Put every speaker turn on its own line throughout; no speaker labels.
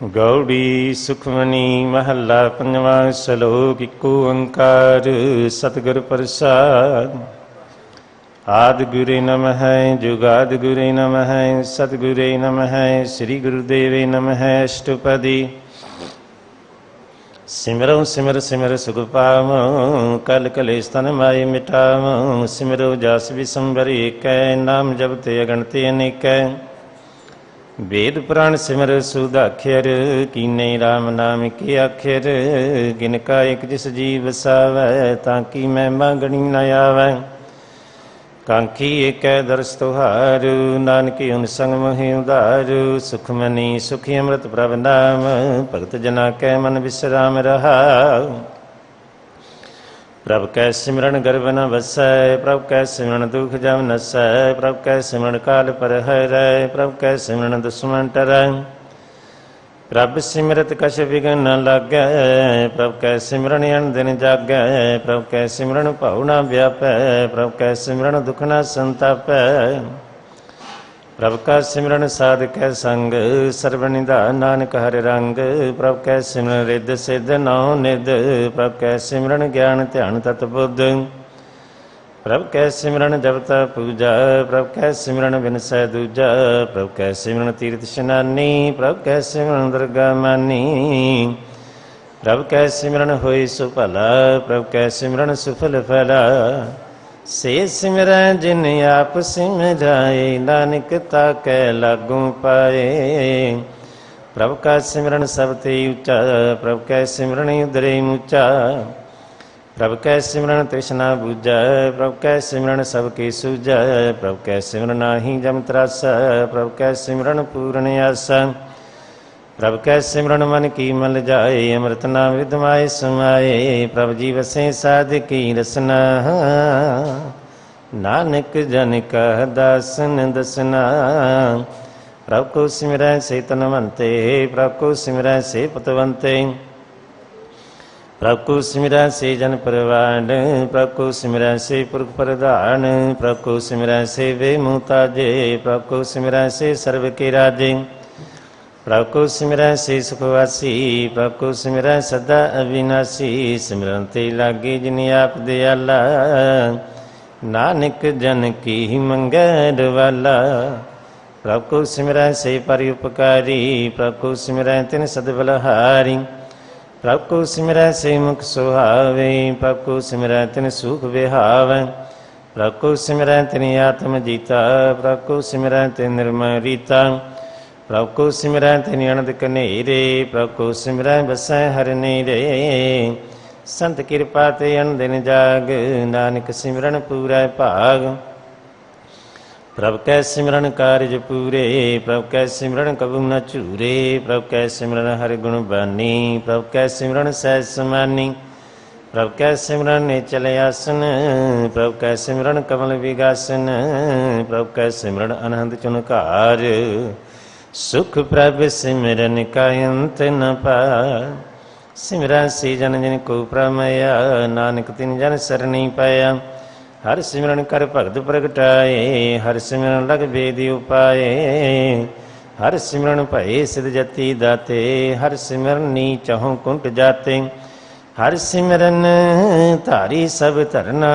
ਗੌੜੀ ਸੁਖਮਨੀ ਮਹੱਲਾ ਪੰਜਵਾਂ। ਸ਼ਲੋਕ ਇੱਕੋ ਓੰਕਾਰ ਸਤਿਗੁਰ ਪ੍ਰਸਾਦਿ। ਆਦਿ ਗੁਰੇ ਨਮਹਿ ਜੁਗਾਦਿ ਗੁਰੇ ਨਮਹਿ ਸਤਿਗੁਰੇ ਨਮਹਿ ਸ੍ਰੀ ਗੁਰੂਦੇਵੇ ਨਮਹਿ। ਅਸ਼ਟਪਦੀ ਸਿਮਰੋ ਸਿਮਰ ਸਿਮਰ ਸੁਖ ਪਾਵ ਕਲ ਕਲੇਸ਼ ਤਨ ਮਾਏ ਮਿਟਾਵ। ਸਿਮਰੋ ਜਸ ਵਿਸੰਬਰ ਏਕੈ ਨਾਮ ਜਪਤੇ ਅਗਣਤੇ ਅਨੇਕੈ। ਵੇਦ ਪੁਰਾਣ ਸਿਮਰ ਸੁਦਾਖਿਰ ਕੀਨੇ ਰਾਮ ਨਾਮ ਕੀ ਆਖਿਰ। ਗਿਨ ਕਾ ਇਕ ਜਿਸ ਜੀਵ ਵਸਾਵੈ ਤਾਂ ਕੀ ਮਹਿਮਾ ਗਣੀ ਨ ਆਵੈ। ਕਾਂਖੀ ਏਕੈ ਦਰਸ ਤੁਹਾਰੂ ਨਾਨਕੀ ਹੁਨ ਸੰਗ ਮੋਹਿ ਉਧਾਰੂ। ਸੁਖਮਨੀ ਸੁਖੀ ਅੰਮ੍ਰਿਤ ਪ੍ਰਭ ਨਾਮ ਭਗਤ ਜਨਾ ਕੈ ਮਨ ਵਿਸਰਾਮ ਰਹਾਉ। ਪ੍ਰਭ ਕੈ ਸਿਮਰਨ ਗਰਭ ਨ ਵਸੈ ਪ੍ਰਭ ਕੈ ਸਿਮਰਨ ਦੁਖ ਜਮ ਨਸੈ। ਪ੍ਰਭ ਕੈ ਸਿਮਰਨ ਕਾਲ ਪਰ ਹਰੈ ਪ੍ਰਭ ਕੈ ਸਿਮਰਨ ਦੁਸ਼ਮਨ ਟਰੈ। ਪ੍ਰਭ ਸਿਮਰਤ ਕਛ ਵਿਘਨ ਨ ਲਾਗੈ ਪ੍ਰਭ ਕੈ ਸਿਮਰਨ ਅਨ ਦਿਨ ਜਾਗੈ। ਪ੍ਰਭ ਕੈ ਸਿਮਰਨ ਭਉ ਨ ਵਿਆਪੈ ਪ੍ਰਭ ਕੈ ਸਿਮਰਨ ਦੁਖ ਨ ਸੰਤਾਪੈ। ਪ੍ਰਭ ਕਾ ਸਿਮਰਨ ਸਾਧਕੈ ਸੰਗ ਸਰਬ ਨਿਧਾਨ ਨਾਨਕ ਹਰਿ ਰੰਗ। ਪ੍ਰਭ ਕੈ ਸਿਮਰਨ ਰਿੱਧ ਸਿੱਧ ਨੌ ਨਿਧ ਪ੍ਰਭ ਕੈ ਸਿਮਰਨ ਗਿਆਨ ਧਿਆਨ ਤਤ ਬੁੱਧ। ਪ੍ਰਭ ਕੈ ਸਿਮਰਨ ਜਪਤਾ ਪੂਜਾ ਪ੍ਰਭ ਕੈ ਸਿਮਰਨ ਬਿਨਸੈ ਦੂਜਾ। ਪ੍ਰਭ ਕੈ ਸਿਮਰਨ ਤੀਰਥ ਇਸ਼ਨਾਨੀ ਪ੍ਰਭ ਕੈ ਸਿਮਰਨ ਦਰਗਾ ਮਾਨੀ। ਪ੍ਰਭ ਕੈ ਸਿਮਰਨ ਹੋਈ ਸੁਭਲਾ ਪ੍ਰਭ ਕੈ ਸਿਮਰਨ ਸੁਫਲ ਫਲਾ। ਸੇ ਸਿਮਰੈ ਜਿਨ ਆਪ ਸਿਮਰਾਏ ਨਾਨਕ ਤਾ ਕੈ ਲਾਗੂ ਪਾਏ। ਪ੍ਰਭ ਕਾ ਸਿਮਰਨ ਸਭ ਤੇ ਉੱਚਾ ਪ੍ਰਭ ਕੈ ਸਿਮਰਨ ਉਦਰੇ ਮੁਚਾ। ਪ੍ਰਭ ਕੈ ਸਿਮਰਨ ਤ੍ਰਿਸ਼ਨਾ ਬੁਝੈ ਪ੍ਰਭ ਕੈ ਸਿਮਰਨ ਸਭ ਕੀ ਸੂਝੈ। ਪ੍ਰਭ ਕੈ ਸਿਮਰਨ ਨਾਹੀ ਜਮ ਤਰਾਸਾ ਪ੍ਰਭ ਕੈ ਸਿਮਰਨ ਪੂਰਨ ਆਸਾ। ਪ੍ਰਭ ਕੈ ਸਿਮਰਨ ਮਨ ਕੀ ਮਲ ਜਾਏ ਅੰਮ੍ਰਿਤ ਨਾਮ ਵਿਦਮਾਏ ਸਮਾਏ। ਪ੍ਰਭ ਜੀ ਵਸੇ ਸਾਧ ਕੀ ਰਸਨਾ ਨਾਨਕ ਜਨ ਕਾ ਦਾਸਨ ਦਸਨਾ। ਪ੍ਰਭ ਕੋ ਸਿਮਰੈ ਸੇ ਤਨਵੰਤੇ ਪ੍ਰਭ ਕੋ ਸਿਮਰੈ ਸੇ ਪਤਵੰਤੇ। ਪ੍ਰਭ ਕੋ ਸਿਮਰੈ ਸੇ ਜਨ ਪਰਵਾਨ ਪ੍ਰਭ ਕੋ ਸਿਮਰੈ ਸੇ ਪੁਰਖ ਪ੍ਰਧਾਨ। ਪ੍ਰਭ ਕੋ ਸਿਮਰੈ ਸੇ ਵੇ ਮੁਹਤਾਜੇ ਪ੍ਰਭ ਕੋ ਸਿਮਰੈ ਸੇ ਸਰਬ ਕੇ ਰਾਜੇ। ਪ੍ਰਭ ਕੋ ਸਿਮਰੈ ਸੇ ਸੁਖਵਾਸੀ ਪ੍ਰਭ ਕੋ ਸਿਮਰੈ ਸਦਾ ਅਵਿਨਾਸੀ। ਸਿਮਰਨ ਤੇ ਲਾਗੇ ਜਿਨ ਆਪ ਦਿਆਲਾ ਨਾਨਕ ਜਨ ਕੀ ਮੰਗੈ ਰਵਾਲਾ। ਪ੍ਰਭ ਕੋ ਸਿਮਰੈ ਸੇ ਪਰਿ ਉਪਕਾਰੀ ਪ੍ਰਭ ਕੋ ਸਿਮਰੈ ਤਿਨ ਸਦ ਬਲਹਾਰੀ। ਪ੍ਰਭ ਕੋ ਸਿਮਰੈ ਸੇ ਮੁਖ ਸੁਹਾਵੇ ਪ੍ਰਭ ਕੋ ਸਿਮਰੈ ਤਿਨ ਸੁਖ ਵਿਹਾਵੈ। ਪ੍ਰਭ ਕੋ ਸਿਮਰੈ ਤਿਨ ਆਤਮ ਜੀਤਾ ਪ੍ਰਭ ਕੋ ਸਿਮਰੈ ਤਿਨ ਨਿਰਮਲ ਰੀਤਾ। ਪ੍ਰਭ ਕੋ ਸਿਮਰੈ ਤਿਨ ਅਨੰਦ ਕਨੇਰੇ ਪ੍ਰਭ ਕੋ ਸਿਮਰੈ ਬਸੈ ਹਰਿ ਨੇਰੇ। ਸੰਤ ਕਿਰਪਾ ਤੇ ਅਨ ਦਿਨ ਜਾਗ ਨਾਨਕ ਸਿਮਰਨ ਪੂਰੈ ਭਾਗ। ਪ੍ਰਭ ਕੈ ਸਿਮਰਨ ਕਾਰਜ ਪੂਰੇ ਪ੍ਰਭ ਕੈ ਸਿਮਰਨ ਕਬੂ ਨ ਝੂਰੇ। ਪ੍ਰਭ ਕੈ ਸਿਮਰਨ ਹਰਿ ਗੁਣ ਬਾਨੀ ਪ੍ਰਭ ਕੈ ਸਿਮਰਨ ਸਹਿਜ ਸਮਾਨੀ। ਪ੍ਰਭ ਕੈ ਸਿਮਰਨ ਨਿਚਲ ਆਸਨ ਪ੍ਰਭ ਕੈ ਸਿਮਰਨ ਕਮਲ ਵਿਗਾਸਨ। ਪ੍ਰਭ ਕੈ ਸਿਮਰਨ ਅਨਹਦ ਚੁਨਕਾਰ ਸੁਖ ਪ੍ਰਭ ਸਿਮਰਨ ਕਾ ਅੰਤ ਨ ਪਾਰ। ਸਿਮਰੈ ਸੇ ਜਨ ਜਿਨ ਕੋ ਪ੍ਰਮਇਆ ਨਾਨਕ ਤਿਨ ਜਨ ਸਰਣੀ ਪਾਇਆ। ਹਰਿ ਸਿਮਰਨ ਕਰ ਭਗਤ ਪ੍ਰਗਟਾਏ ਹਰਿ ਸਿਮਰਨ ਲਗ ਬੇਦੀ ਉਪਾਏ। ਹਰਿ ਸਿਮਰਨ ਭਏ ਸਿਧ ਜਤੀ ਦਾਤੇ ਹਰਿ ਸਿਮਰਨ ਨੀ ਚਹੁ ਕੁੰਟ ਜਾਤੇ। ਹਰਿ ਸਿਮਰਨ ਧਾਰੀ ਸਭ ਧਰਨਾ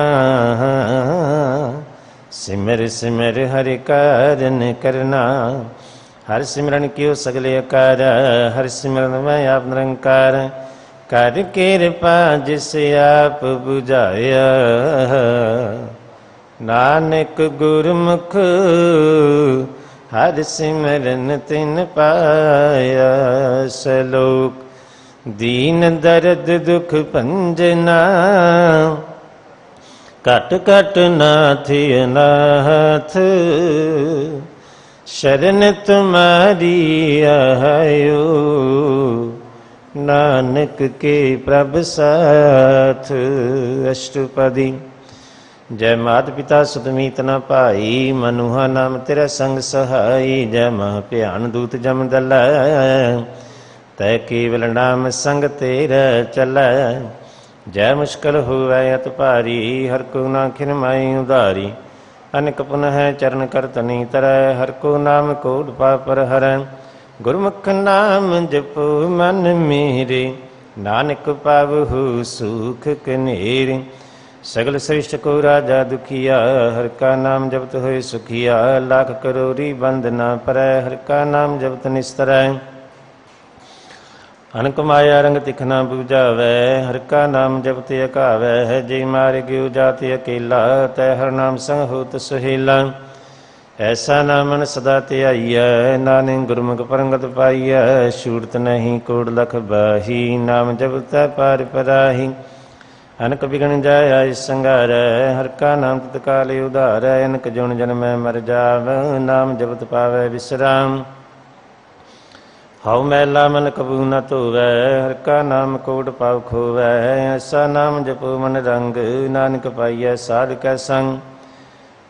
ਸਿਮਰ ਸਿਮਰ ਹਰਿ ਕਾਰਨ ਕਰਨਾ। ਹਰਿ ਸਿਮਰਨ ਕਿਉ ਸਗਲੇ ਅਕਾਰ ਹਰਿ ਸਿਮਰਨ ਮੈਂ ਆਪ ਨਿਰੰਕਾਰ। ਕਰ ਕਿਰਪਾ ਜਿਸ ਆਪ ਬੁਝਾਇਆ ਨਾਨਕ ਗੁਰਮੁਖ ਹਰਿ ਸਿਮਰਨ ਤਿਨ ਪਾਇਆ। ਸਲੋਕ ਦੀਨ ਦਰਦ ਦੁਖ ਭੰਜਨਾ ਘਟ ਘਟ ਨਾਥ ਅਨਾਥ। ਸ਼ਰਨ ਤੁਮਾਰੀ ਆਇਓ ਨਾਨਕ ਕੇ ਪ੍ਰਭ ਸਾਥ। ਅਸ਼ਟਪਦੀ ਜੈ ਮਾਤ ਪਿਤਾ ਸੁਤ ਮੀਤ ਨ ਭਾਈ ਮਨੁਹਾ ਨਾਮ ਤੇਰਾ ਸੰਗ ਸਹਾਈ। ਜੈ ਮਹ ਭਿਆਨ ਦੂਤ ਜਮ ਦਲੈ ਤੈ ਕੇਵਲ ਨਾਮ ਸੰਗ ਤੇਰਾ ਚਲੈ। ਜੈ ਮੁਸ਼ਕਲ ਹੋਵੈ ਅਤ ਭਾਰੀ ਹਰ ਕੋ ਨਾ ਖਿਨ ਮਾਈ ਉਧਾਰੀ। ਅਨਕ ਪੁਨ ਹੈ ਚਰਨ ਕਰ ਤਨੀ ਤਰੈ ਹਰ ਕੋ ਨਾਮ ਕੋਟ ਪਾਪਰ ਹਰੈ। ਗੁਰਮੁਖ ਨਾਮ ਜਪੋ ਮਨ ਮੇਰੇ, ਨਾਨਕ ਪਾਵਹੁ ਸੁਖ ਕਨੇਰੇ। ਸਗਲ ਸ੍ਰਿਸ਼ਟ ਕੋ ਰਾਜਾ ਦੁਖੀਆ, ਹਰਿ ਕਾ ਨਾਮ ਜਪਤ ਹੋਏ ਸੁਖੀਆ। ਲੱਖ ਕਰੋੜੀ ਬੰਦ ਨਾ ਪਰੈ, ਹਰਿ ਕਾ ਨਾਮ ਜਪਤ ਨਿਸਤਰੈ। ਅਨਕ ਮਾਇਆ ਰੰਗ ਤਿਖ ਨਾ ਬੁਝਾਵੈ, ਹਰਿ ਕਾ ਨਾਮ ਜਪਤ ਅਕਾਵੈ। ਜੇ ਮਾਰ ਗਿਓ ਜਾਤਿ ਅਕੇਲਾ, ਤੈ ਹਰਿ ਨਾਮ ਸੰਗ ਹੋਤ ਸੁਹੇਲਾ। ਐਸਾ ਨਾਮਨ ਸਦਾ ਧਿਆਈਐ, ਨਾਨਕ ਗੁਰਮੁਖ ਪਰੰਗਤ ਪਾਈਐ। ਛੂਟਤ ਨਹੀਂ ਕੋੜ ਲਖ ਬਾਹੀ, ਨਾਮ ਜਪਤੈ ਪਾਰ ਪਰਾਹੀ। ਅਨਕ ਬਿਗਣ ਜਾਇ ਆਇ ਸੰਘਾਰੈ, ਹਰਿ ਕਾ ਨਾਮ ਤਤ ਕਾਲ ਉਧਾਰੈ। ਅਨਕ ਜੁਨ ਜਨਮੈ ਮਰ ਜਾਵ, ਨਾਮ ਜਪਤ ਪਾਵੈ ਵਿਸਰਾਮ। ਹਉ ਮੈਲਾ ਮਨ ਕਬੂ ਨ ਧੋਵੈ, ਹਰਿ ਕਾ ਨਾਮ ਕੋਟ ਪਾਉ ਖੋਵੈ। ਐਸਾ ਨਾਮ ਜਪੋ ਮਨ ਰੰਗ, ਨਾਨਕ ਪਾਈਐ ਸਾਧ ਕੈ ਸੰਗ।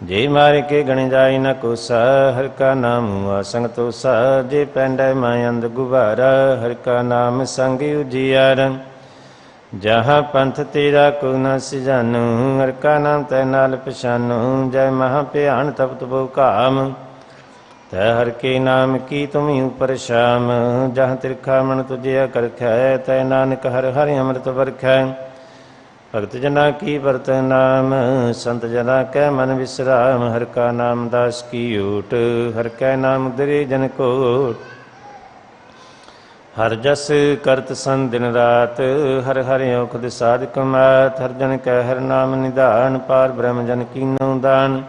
ਜੇ ਮਾਰ ਕੇ ਗਣ ਜਾਈ ਨ ਕੋਸਾ, ਹਰਿ ਕਾ ਨਾਮ ਆਸੰਗ ਤੋਸਾ। ਜੇ ਪੈਂਡੈ ਮਾਇ ਅੰਧ ਗੁਬਾਰਾ, ਹਰਿ ਕਾ ਨਾਮ ਸੰਗ ਉਜੀਆਰ। ਜਹਾਂ ਪੰਥ ਤੇਰਾ ਕੋ ਨ ਸਿਜਾਨੂ, ਹਰਿ ਕਾ ਨਾਮ ਤੈ ਨਾਲ ਪਛਾਨੂ। ਜੈ ਮਹਾ ਭਿਆਨ ਤਪਤ ਬੋ ਕਾਮ, ਤੈ ਹਰਿ ਕੇ ਨਾਮ ਕੀ ਤੁਮਿ ਉਪਰ ਸ਼ਾਮ। ਜਹਾਂ ਤਿਰਖਾ ਮਨ ਤੁਜਿਆ ਕਰਖੈ, ਤੈ ਨਾਨਕ ਹਰਿ ਹਰਿ ਅੰਮ੍ਰਿਤ ਵਰਖੈ। ਭਗਤ ਜਨਾ ਕੀ ਵਰਤ ਨਾਮ, ਸੰਤ ਜਨਾ ਕੈ ਮਨ ਵਿਸਰਾਮ। ਹਰਿ ਕਾ ਨਾਮ ਦਾਸ ਕੀ ਓਟ, ਹਰਿ ਕੈ ਨਾਮ ਉਦਰੇ ਜਨ ਕੋਟ। ਹਰਿ ਜਸ ਕਰਤ ਸੰ ਦਿਨ ਰਾਤ, ਹਰਿ ਹਰਿ ਔਖਦ ਸਾਧਕ ਮਾਤ। ਹਰਿ ਜਨ ਕੈ ਹਰਿ ਨਾਮ ਨਿਧਾਨ, ਪਾਰ ਬ੍ਰਹਮ ਜਨ ਕੀਨੋ ਦਾਨ।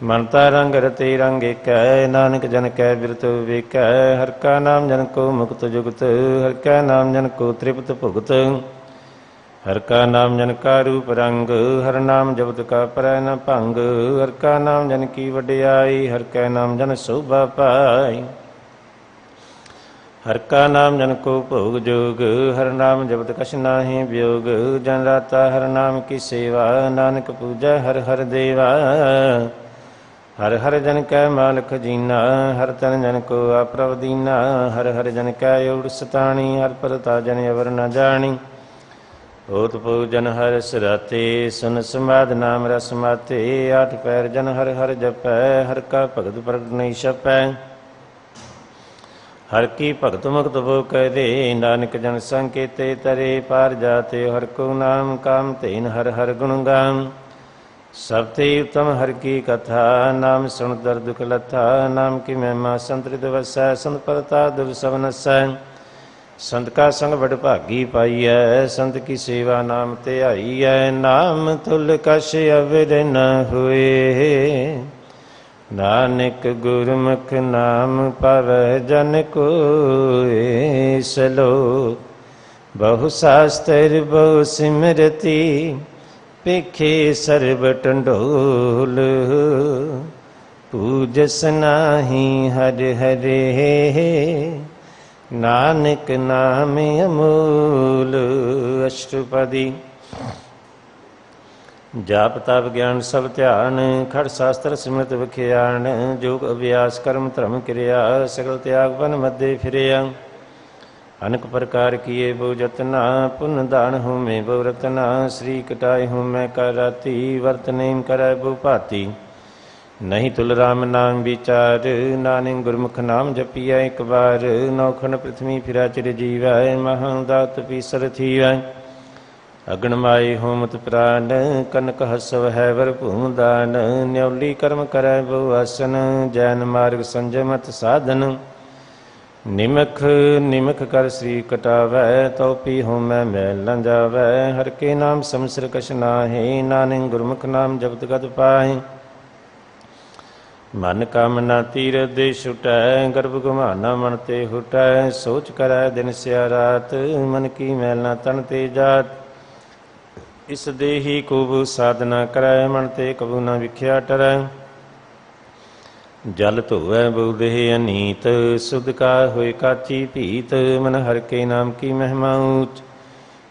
ਮਨਤਾ ਰੰਗ ਰਤੇ ਰੰਗ ਏਕੈ, ਨਾਨਕ ਜਨ ਕੈ ਬਿਰਤੁ ਵੇਖੈ। ਹਰਿ ਕਾ ਨਾਮ ਜਨ ਕੋ ਮੁਕਤ ਜੁਗਤ, ਹਰਿ ਕਾ ਨਾਮ ਜਨ ਕੋ ਤ੍ਰਿਪਤ ਭੁਗਤ। ਹਰਿ ਕਾ ਨਾਮ ਜਨ ਕਾ ਰੂਪ ਰੰਗ, ਹਰਿ ਨਾਮ ਜਪਤ ਕਾ ਪਰੈ ਨ ਭੰਗ। ਹਰਿ ਕਾ ਨਾਮ ਜਨ ਕੀ ਵਡਿਆਈ, ਹਰਿ ਕੈ ਨਾਮ ਜਨ ਸੋਭਾ ਪਾਈ। ਹਰਿ ਕਾ ਨਾਮ ਜਨ ਕੋ ਭੋਗ ਜੋਗ, ਹਰਿ ਨਾਮ ਜਪਤ ਕਛ ਨਾਹੀ ਵਿਯੋਗ। ਜਨ ਰਾਤਾ ਹਰਿ ਨਾਮ ਕੀ ਸੇਵਾ, ਨਾਨਕ ਪੂਜੈ ਹਰਿ ਹਰਿ ਦੇਵਾ। ਹਰਿ ਹਰਿ ਜਨ ਕੈ ਮਾਲਕ ਜੀਨਾ, ਹਰਿ ਤਨ ਜਨ ਕੋ ਆਪਰਵ ਦੀਨਾ। ਹਰਿ ਹਰਿ ਜਨ ਕੈ ਓੜ ਸਤਾਣੀ, ਹਰਿ ਪਰਤਾ ਜਨ ਅਵਰ ਨ ਜਾਣੀ। ਹੋਤ ਪੂਜਨ ਹਰਿ ਸਰਾਤੇ, ਸੁਨ ਸਮਾਧ ਨਾਮ ਰਸ ਮਾਤੇ। ਆਠ ਪੈਰ ਜਨ ਹਰਿ ਹਰਿ ਜਪੈ, ਹਰਿ ਕਾ ਭਗਤ ਪ੍ਰਗਟ ਨਹੀਂ ਛਪੈ। ਹਰਿ ਕੀ ਭਗਤ ਮੁਕਤ ਬੋ ਕਹਿ ਦੇ, ਨਾਨਕ ਜਨ ਸੰਕੇਤੇ ਤਰੇ। ਪਾਰ ਜਾਤੇ ਹਰਿ ਕੋ ਨਾਮ, ਕਾਮ ਧੇਨ ਹਰਿ ਹਰਿ ਗੁਣ ਗਾਮ। ਸਭ ਤੇ ਉਤਮ ਹਰਿ ਕੀ ਕਥਾ, ਨਾਮ ਸੁਣ ਦਰ ਦੁਖ ਲਥਾ। ਨਾਮ ਕੀ ਮਹਿਮਾ ਸੰਤ ਹ੍ਰਿਦ ਵਸੈ, ਸੰਤ ਪਰਤਾ ਦੁਰ ਸਭ ਨਸੈ। ਸੰਤ ਕਾ ਸੰਗ ਵਡ ਭਾਗੀ ਪਾਈਐ, ਸੰਤ ਕੀ ਸੇਵਾ ਨਾਮ ਧਿਆਈਐ। ਨਾਮ ਤੁਲ ਕਛ ਅਵਰ ਨ ਹੋਏ, ਨਾਨਕ ਗੁਰਮੁਖ ਨਾਮ ਪਾਵੈ ਜਨ ਕੋਇ। ਸਲੋਕ ਬਹੁ ਸਾਸਤਰ ਬਹੁ ਸਿਮਰਤੀ, ਪੇਖੇ ਸਰਬ ਟੰਡੋਲ। ਪੂਜਸ ਨਾਹੀ ਹਰਿ ਹਰੇ, ਨਾਨਕ ਨਾਮ ਅਮੂਲ। ਅਸ਼ਟਪਦੀ। ਜਾਪ ਤਪ ਗਿਆਨ ਸਭ ਧਿਆਨ, ਖੜ ਸ਼ਾਸਤਰ ਸਿਮਰਤ ਵਿਖਿਆਨ। ਜੋਗ ਅਭਿਆਸ ਕਰਮ ਧਰਮ ਕਿਰਿਆ, ਸਗਲ ਤਿਆਗ ਬਨ ਮੱਦੇ ਫਿਰਿਆ। ਅਨਕ ਪ੍ਰਕਾਰ ਕੀਏ ਬਹੁ ਜਤਨਾ, ਪੁੰਨ ਦਾਨ ਹੋਮੇ ਬਹੁ ਰਤਨਾ। ਸ੍ਰੀ ਕਟਾਏ ਹੋਮੈ ਕਰ ਰਾਤੀ, ਵਰਤ ਨੇਮ ਕਰੈ ਬਹੁ ਭਾਤੀ। ਨਹੀਂ ਤੁਲ ਰਾਮ ਨਾਮ ਵਿਚਾਰ, ਨਾਨਕ ਗੁਰਮੁਖ ਨਾਮ ਜਪੀਐ ਇੱਕ ਵਾਰ। ਨੌਖੰਡ ਪ੍ਰਿਥਵੀ ਫਿਰੈ ਚਿਰ ਜੀਵੈ, ਮਹਾਂ ਦਾਤ ਪੀਸਰ ਥੀਵੈ। ਅਗਣ ਮਾਈ ਹੋਮਤ ਪ੍ਰਾਨ, ਕਨਕ ਹਸਵ ਹੈ ਵਰ ਭੂਮ ਦਾਨ। ਨਿਉਲੀ ਕਰਮ ਕਰੈ ਬਹੁ ਆਸਨ, ਜੈਨ ਮਾਰਗ ਸੰਜਮਤ ਸਾਧਨ। ਨਿਮਖ ਨਿਮਖ ਕਰ ਸ੍ਰੀ ਕਟਾਵੈ, ਤਉ ਪੀ ਹੋਮੈ ਮੈਲ ਨ ਜਾਵੈ। ਹਰਿ ਕੇ ਨਾਮ ਸਮਸਿਰ ਕਛ ਨਾਹੀ, ਨਾਨਕ ਗੁਰਮੁਖ ਨਾਮ ਜਪਤ ਗਤ ਪਾਹੀ। ਮਨ ਕਾਮਨਾ ਤੀਰਥ ਦੇ ਛੁਟੈ, ਗਰਭ ਗੁਮਾਨਾ ਮਨ ਤੇ ਹੁਟੈ। ਸੋਚ ਕਰੈ ਦਿਨ ਸਿਆ ਰਾਤ, ਮਨ ਕੀ ਮੈਲ ਨਾ ਤਨ ਤੇ ਜਾਤ। ਇਸ ਦੇਹੀ ਕੋ ਸਾਧਨਾ ਕਰੈ, ਮਨ ਤੇ ਕਬੂ ਨ ਵਿਖਿਆ ਟਰੈ। ਜਲ ਧੋਵੈ ਬਹੁ ਦੇਹ ਅਨੀਤ, ਸੁਧ ਕਾ ਹੋਇ ਕਾਚੀ ਭੀਤ। ਮਨ ਹਰਿ ਕੇ ਨਾਮ ਕੀ ਮਹਿਮਾ ਊਚ,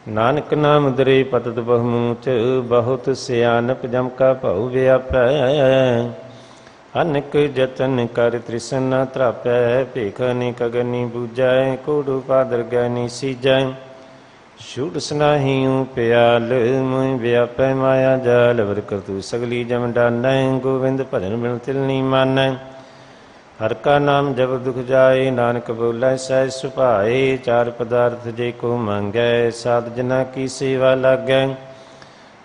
ਨਾਨਕ ਨਾਮ ਦਰੇ ਪਤਤ ਬਹੁਮੂਚ। ਬਹੁਤ ਸਿਆਨਪ ਜਮ ਕਾ ਭਉ ਵਿਆਪੈ, ਅਨਕ ਜਤਨ ਕਰ ਤ੍ਰਿਸ਼ਨ ਨ ਤਰਾਪੈ। ਭੇਖ ਅਨੇਕ ਅਗਨੀ ਬੂਝੈ, ਕੋੜ ਉਪਾਦਰ ਗੈ ਨੀ ਸੀਜੈ। ਛੂਟ ਸਨਾਹੀ ਪਿਆਲ, ਮੋਇ ਵਿਆਪੈ ਮਾਇਆ ਜਾਲ। ਵਰ ਕਰਤੂ ਸਗਲੀ ਜਮ ਡਾਨੈ, ਗੋਵਿੰਦ ਭਜਨ ਬਿਨ ਤਿਲ ਨੀ ਮਾਨੈ। हर का नाम जब दुख जाए, नानक बोलै सहज सुभाए। चार पदार्थ जे को मांगै, साध जना की सेवा लागै।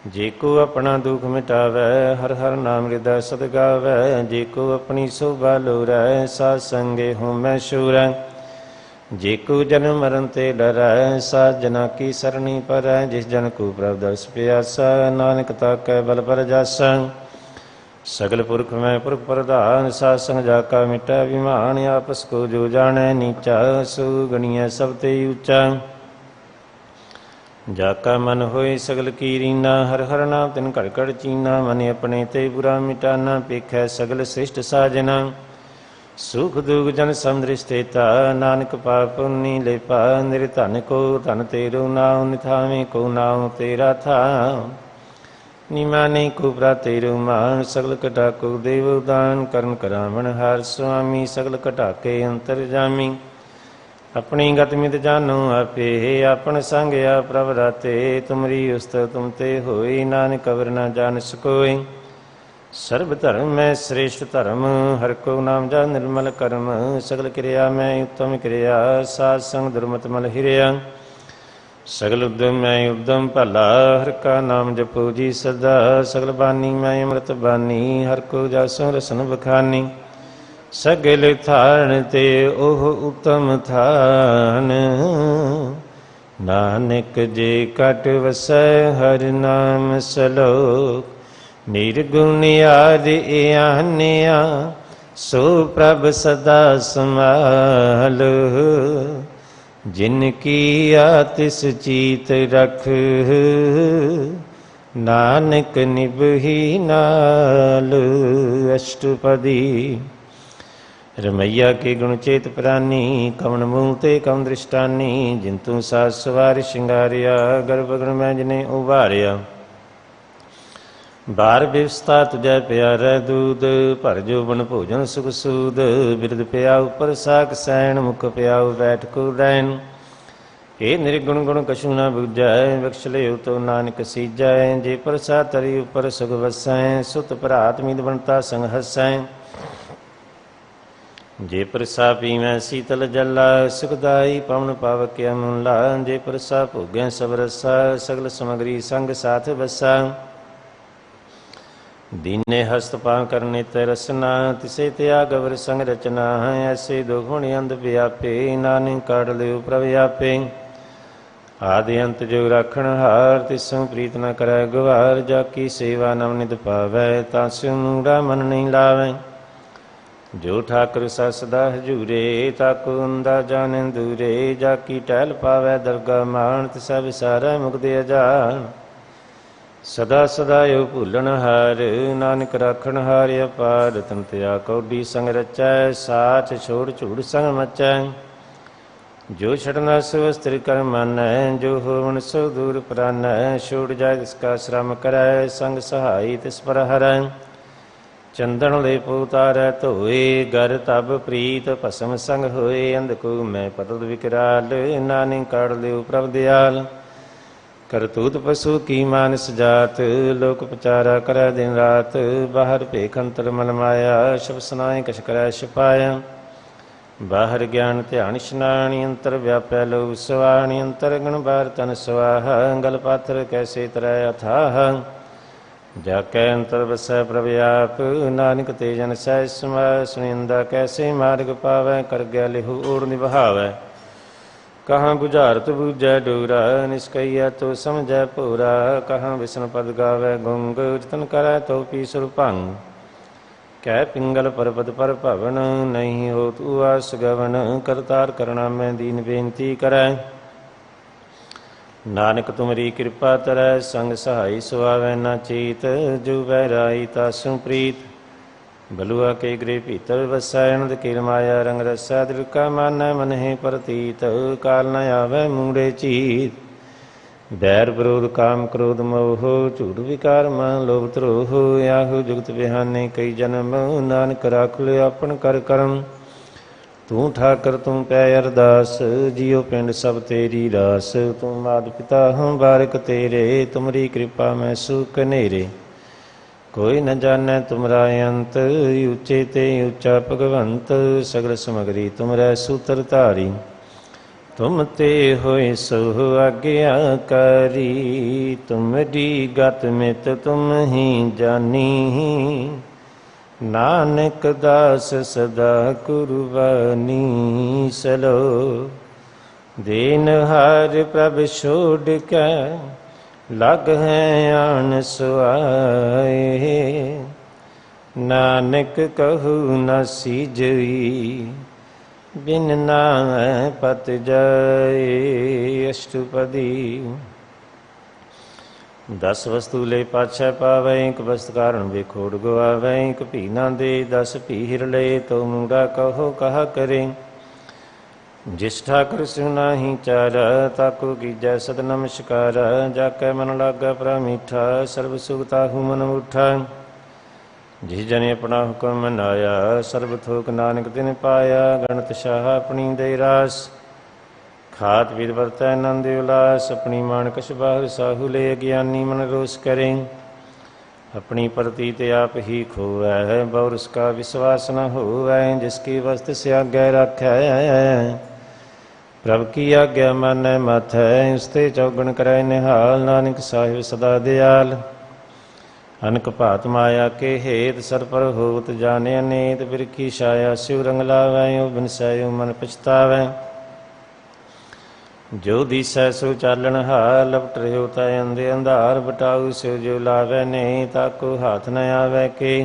जे को अपना दुख मिटावै, हर हर नाम हृदय सद गावै। जे को अपनी शोभा लोरै, साध संगे होमै शूरै। जे को जन्म मरण ते डरै, साध जना की सरणी परै। जिस जन को प्रभु दर्श प्यासा, नानक ताकै बल पर जासा। सगल पुरख में पुरख प्रधान, साध संग जाका मिटै अभिमान। आपस को जो जानै नीचा, सो गणिय सब ते ऊंचा। जाका मन होए सगल की रीना, हर हर नाम तिन घड़ घड़ चीना। मन अपने ते बुरा मिटाना, पेखै सगल श्रेष्ठ साजना। सुख दुख जन समदृष्टेता, नानक पाप पुन्नी लेपा। निर्धन को धन तेरो नाम, निथावे को नाम तेरा था। निमाने को तेरो मान, सगल कटा को देव दान। करण करावण हार स्वामी, सगल कटा के अंतर जामी। अपनी गत मित जानो आपे, आपन संग आप प्रभ राते। तुमरी उस्त तुम ते होई, नानक अवर न जान सकोई। सर्व धर्म में श्रेष्ठ धर्म, हर को नाम जा निर्मल कर्म। सगल क्रिया में उत्तम क्रिया, साध संग दुर्मत मल हिरिया। सगल उद्यम मैं उद्यम भला, हर का नाम जपो जी सदा। सगल बानी मैं अमृत बानी, हर को जासो रसन बखानी। सगल थान ते ओह उत्तम थान, नानक जे कट वसै हर नाम सलोक। निर्गुण आदि आन्या, सो प्रभ सदा समाल। जिनकी आतिस चीत रख, नानक निबही नाल। अष्टपदी। रमैया के गुण चेत प्राणी, कवन मूल ते कवन दृष्टानी। जिंतु साज सवार श्रृंगारिया, गर्भ गुण में जिने उबारिया। बार व्यवस्था तुझै प्यारै दूध, भर जो बन भोजन सुख सूद। बिरद पिया उपर साक सैन, मुख पियाऊ बैठ को दैन। ए निर्गुण गुण कछु न बुझै, बख्श लियो तो नानक सीजै। जे परसा तरी उपर सुख वसै, सुत भरात मीत बनता संग हसै। जे परसा पीवै शीतल जला, सुखदाई पवन पावक अमूला। जे परसा भोगै सब रसा, सगल समगरी संग साथ बसा। दीने हस्त पां करने ते रसना, तिसे त्याग अवर संग रचना। ऐसे दो गुण अंध व्यापे, नानक काढ़ लियो प्रभ आपे। आदि अंत जो राखण हार, तिसों प्रीत न करै गुहार। जाकी सेवा नवनित पावै, तासु मूढ़ा मन नहीं लावै। जो ठाकुर सा सदा हजूरे, ताको अंदा जाने दूरे। जाकी टहल पावै दरगा मान, तिसा विसारै मुक्ति अजान। सदा सदा यो भूलन हार, नानक राखण हार अपार। तन त्या कौडी संग रचै, साच छोड़ झूठ संग मचै। जो छड़ना सो वस्त्र कर मानै, जो होवन सो दूर प्रानै। छोड़ जाय तिसका श्रम करै, संग सहाई तिस पर हरै। चंदन लेपो उतारै धोए, गर तब प्रीत भस्म संग होए। अंधको मैं पतत विकराल, नानक काढ़ लियो प्रभ दयाल। करतूत पशु की मानस जात, लोक पचारा करै दिन रात। बाहर भेख अंतर मन माया, शब सनाए कछ करै छुपाया। बाहर ज्ञान ध्यान स्नान, अंतर व्यापै लोभ सवाण। अंतर गण बार तन स्वाहा, गल पाथर कैसे तरह अथाह। जाकै अंतर बसै प्रभ आप, नानक ते जन सहज समाय। सुनिंदा कैसे मार्ग पावै, कर गया लिहु ओढ़ निभावै। कहाँ बुझारत बूझै डोरा, निष्कैया तो समझै भोरा। कहाँ विष्णु पद गावै गुंग, जतन करै तो पीसुर भंग। कै पिंगल परपद पर भवन, नहीं हो तू आस गवन। करतार करना मैं दीन बेनती करै, नानक तुमरी कृपा तरै। संग सहाई सुआवै न चीत, जो बैराई तासु प्रीत। बलुआ के गृह भीतर वसै, अनंद कीर माया रंग रसै। दिल का मानै मन है प्रतीत, काल न आवै मूढ़े चीत। बैर विरोध काम क्रोध मोह, झूठ विकार मान लोभ द्रोह। याहू जुगत बिहाने कई जन्म, नानक राख लियो अपन कर करम। तू ठाकर तू पै अरदास, जियो पिंड सब तेरी रास। तू मात पिता हम बारक तेरे, तुमरी कृपा मैं सुख नेरे। कोई न जाने तुमरा अंत, ऊंचे ते ऊंचा भगवंत। सगल समगरी तुमरै सूत्र धारी, तुम ते होए सो आज्ञाकारी। तुमरी गत मित तुम ही जानी, नानक दास सदा कुर्बानी। सलो दीन हार प्रभ छोड़ के, लग है आन सुआए। नानक कहू न सीजई, बिन नाम पत जाए। अष्टपदी। 10 वस्तु ले पाछै पावै, एक वस्त कारण बेखोड़ गवावै। एक भी ना दे 10 भी हिर ले, तो मूड़ा कहो कहा करे। जिस ठाकुर सिउ नाहि चारा, ताको कीजै सद नमस्कार। जाकै मन लागा प्रा मीठा, सर्ब सुख ताहू मन उठा। जिस जने अपना हुक्म मनाया, सर्ब थोक नानक तिन पाया। गणत शाह अपनी दे रास, खात पीत वरतै नंद उलास। अपनी मान कछ बाहर साहू ले, अज्ञानी मन रोस करे। अपनी प्रतीत आप ही खोवै, बहुर उसका विश्वास न होवै। जिसकी वस्त स्यागै राखै, प्रभ की आज्ञा मानै माथै। उसते चौगुण करै निहाल, नानक साहिब सदा दयाल। अनक भात माया के हेत, सर पर होत जाने अनेत। बिरखी छाया सिउ रंग लावै, बिन सैउ मन पछतावै। जो दिसै सो चालन हार, लपट रह्यो तै अंधे अंधार। बटाऊ सिउ जो लावै नहीं, ताको हाथ न आवै के।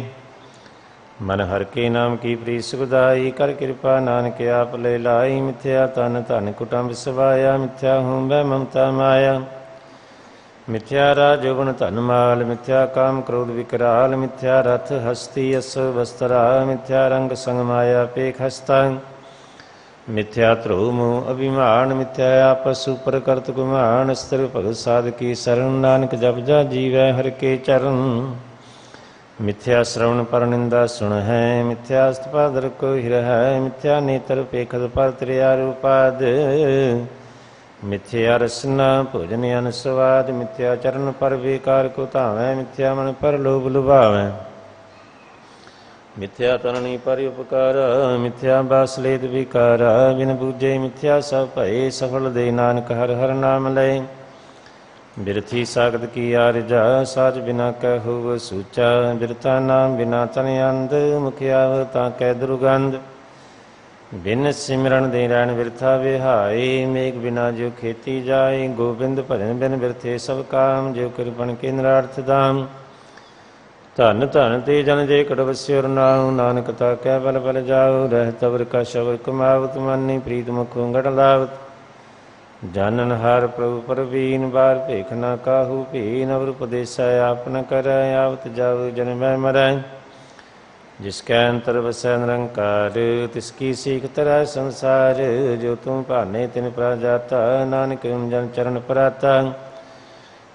मन हर के नाम की प्रीत सुखदाई, कर कृपा नानक आप ले लाई। मिथ्या तन धन कुटुंब सवाया, मिथ्या होंबै ममता माया। मिथ्या राज यौवन धन माल, मिथ्या काम क्रोध विकराल। मिथ्या रथ हस्ती यश वस्त्रा, मिथ्या रंग संग माया पेख हस्ता। मिथ्या ध्रुव मोह अभिमान, मिथ्या आपस ऊपर करत गुमान। स्थिर भगत साध की शरण, नानक जप जा जीवै हर के चरण। मिथ्या श्रवण पर निंदा सुन है, मिथ्या अस्तपादर को हिर है। मिथ्या नेत्र पेखत पर त्रियारूपाद, मिथ्या रसना भोजन अनस्वाद। मिथ्या चरण पर बेकार को धावै, मिथ्या मन पर लोभ लुभावै। मिथ्या तरणी पर उपकार, मिथ्या बासलेद विकार। बिन बूझे मिथ्या सब भय, सफल दे नानक हर हर नाम लय। बिरथी सागत की आरजा, साज बिना कह होव सूचा। बिरथा नाम बिना तन अंध, मुखिया ताकै दुर्गंध। बिन सिमरन दे रैन बिरथा विहाई, मेघ बिना जो खेती जाए। गोबिंद भजन बिन बिरथे सब काम, जो कृपण के नरार्थ धाम। धन धन ते जन जे कड़ वस्यो नाउ, नानक ताकै बल बल जाओ। रहत अवर का शबर कमावत, मानी प्रीत मुखों गढ़ लावत। जानन हार प्रभु परवीन, बार भेख न काहू भीन। अवर उपदेशै आप न करै, आवत जाओ जन्मै मरै। जिसकै अंतर वसै निरंकार, तिसकी सीख तरह संसार। जो तुम भाने तिन प्राजाता, नानक जन चरण पराता।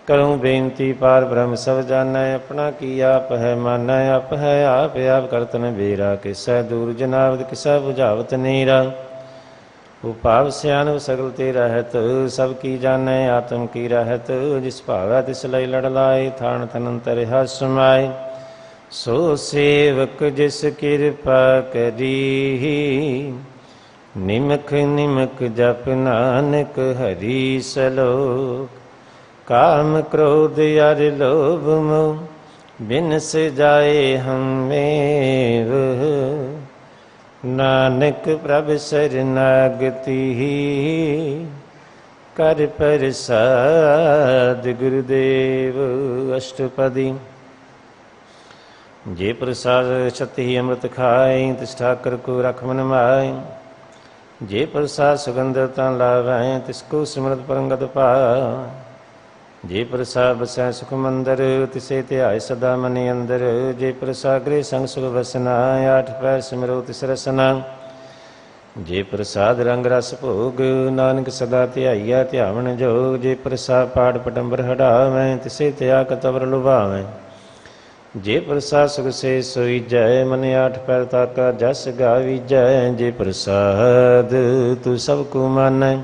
करूँ बेनती पार ब्रह्म सब जानै, अपना की आप है मानै। आप है आप करतन बेरा, किसै दूर जनावत किसै बुझावत नीरा। उपाव सियान सगल ते रहत, सब की जानै आत्म की रहत। जिस भावै तिस लई लड़ लाए, थान थनंतर हर समाए। सो सेवक जिस कृपा करी, निमख निमख जप नानक हरि सलोक। काम क्रोध अर लोभ मोह, बिनस जाए हमें। नानक प्रभ शरणागति, कर प्रसाद गुरुदेव। अष्टपदी। जे प्रसाद छत ही अमृत खाए, तिस ठाकर को रख मन माए। जे प्रसाद सुगंध तन लावै, तिसको सिमरत परंगत पाए। जे प्रसाद बसै सुख मंदर, तिसे ध्याय सदा मन अंदर। जे प्रसाद गृह संग सुख बसना, आठ पैर सिमरो तिस रसना। जे प्रसाद रंग रस भोग, नानक सदा ध्याइया ध्यावन जोग। जे प्रसाद पाठ पटंबर हटावै, तिसे त्याग तवर लुभावै। जे प्रसाद सुख से सोई जय, मन आठ पैर ताका जस गावी जय। जे प्रसाद तू सबको मानै,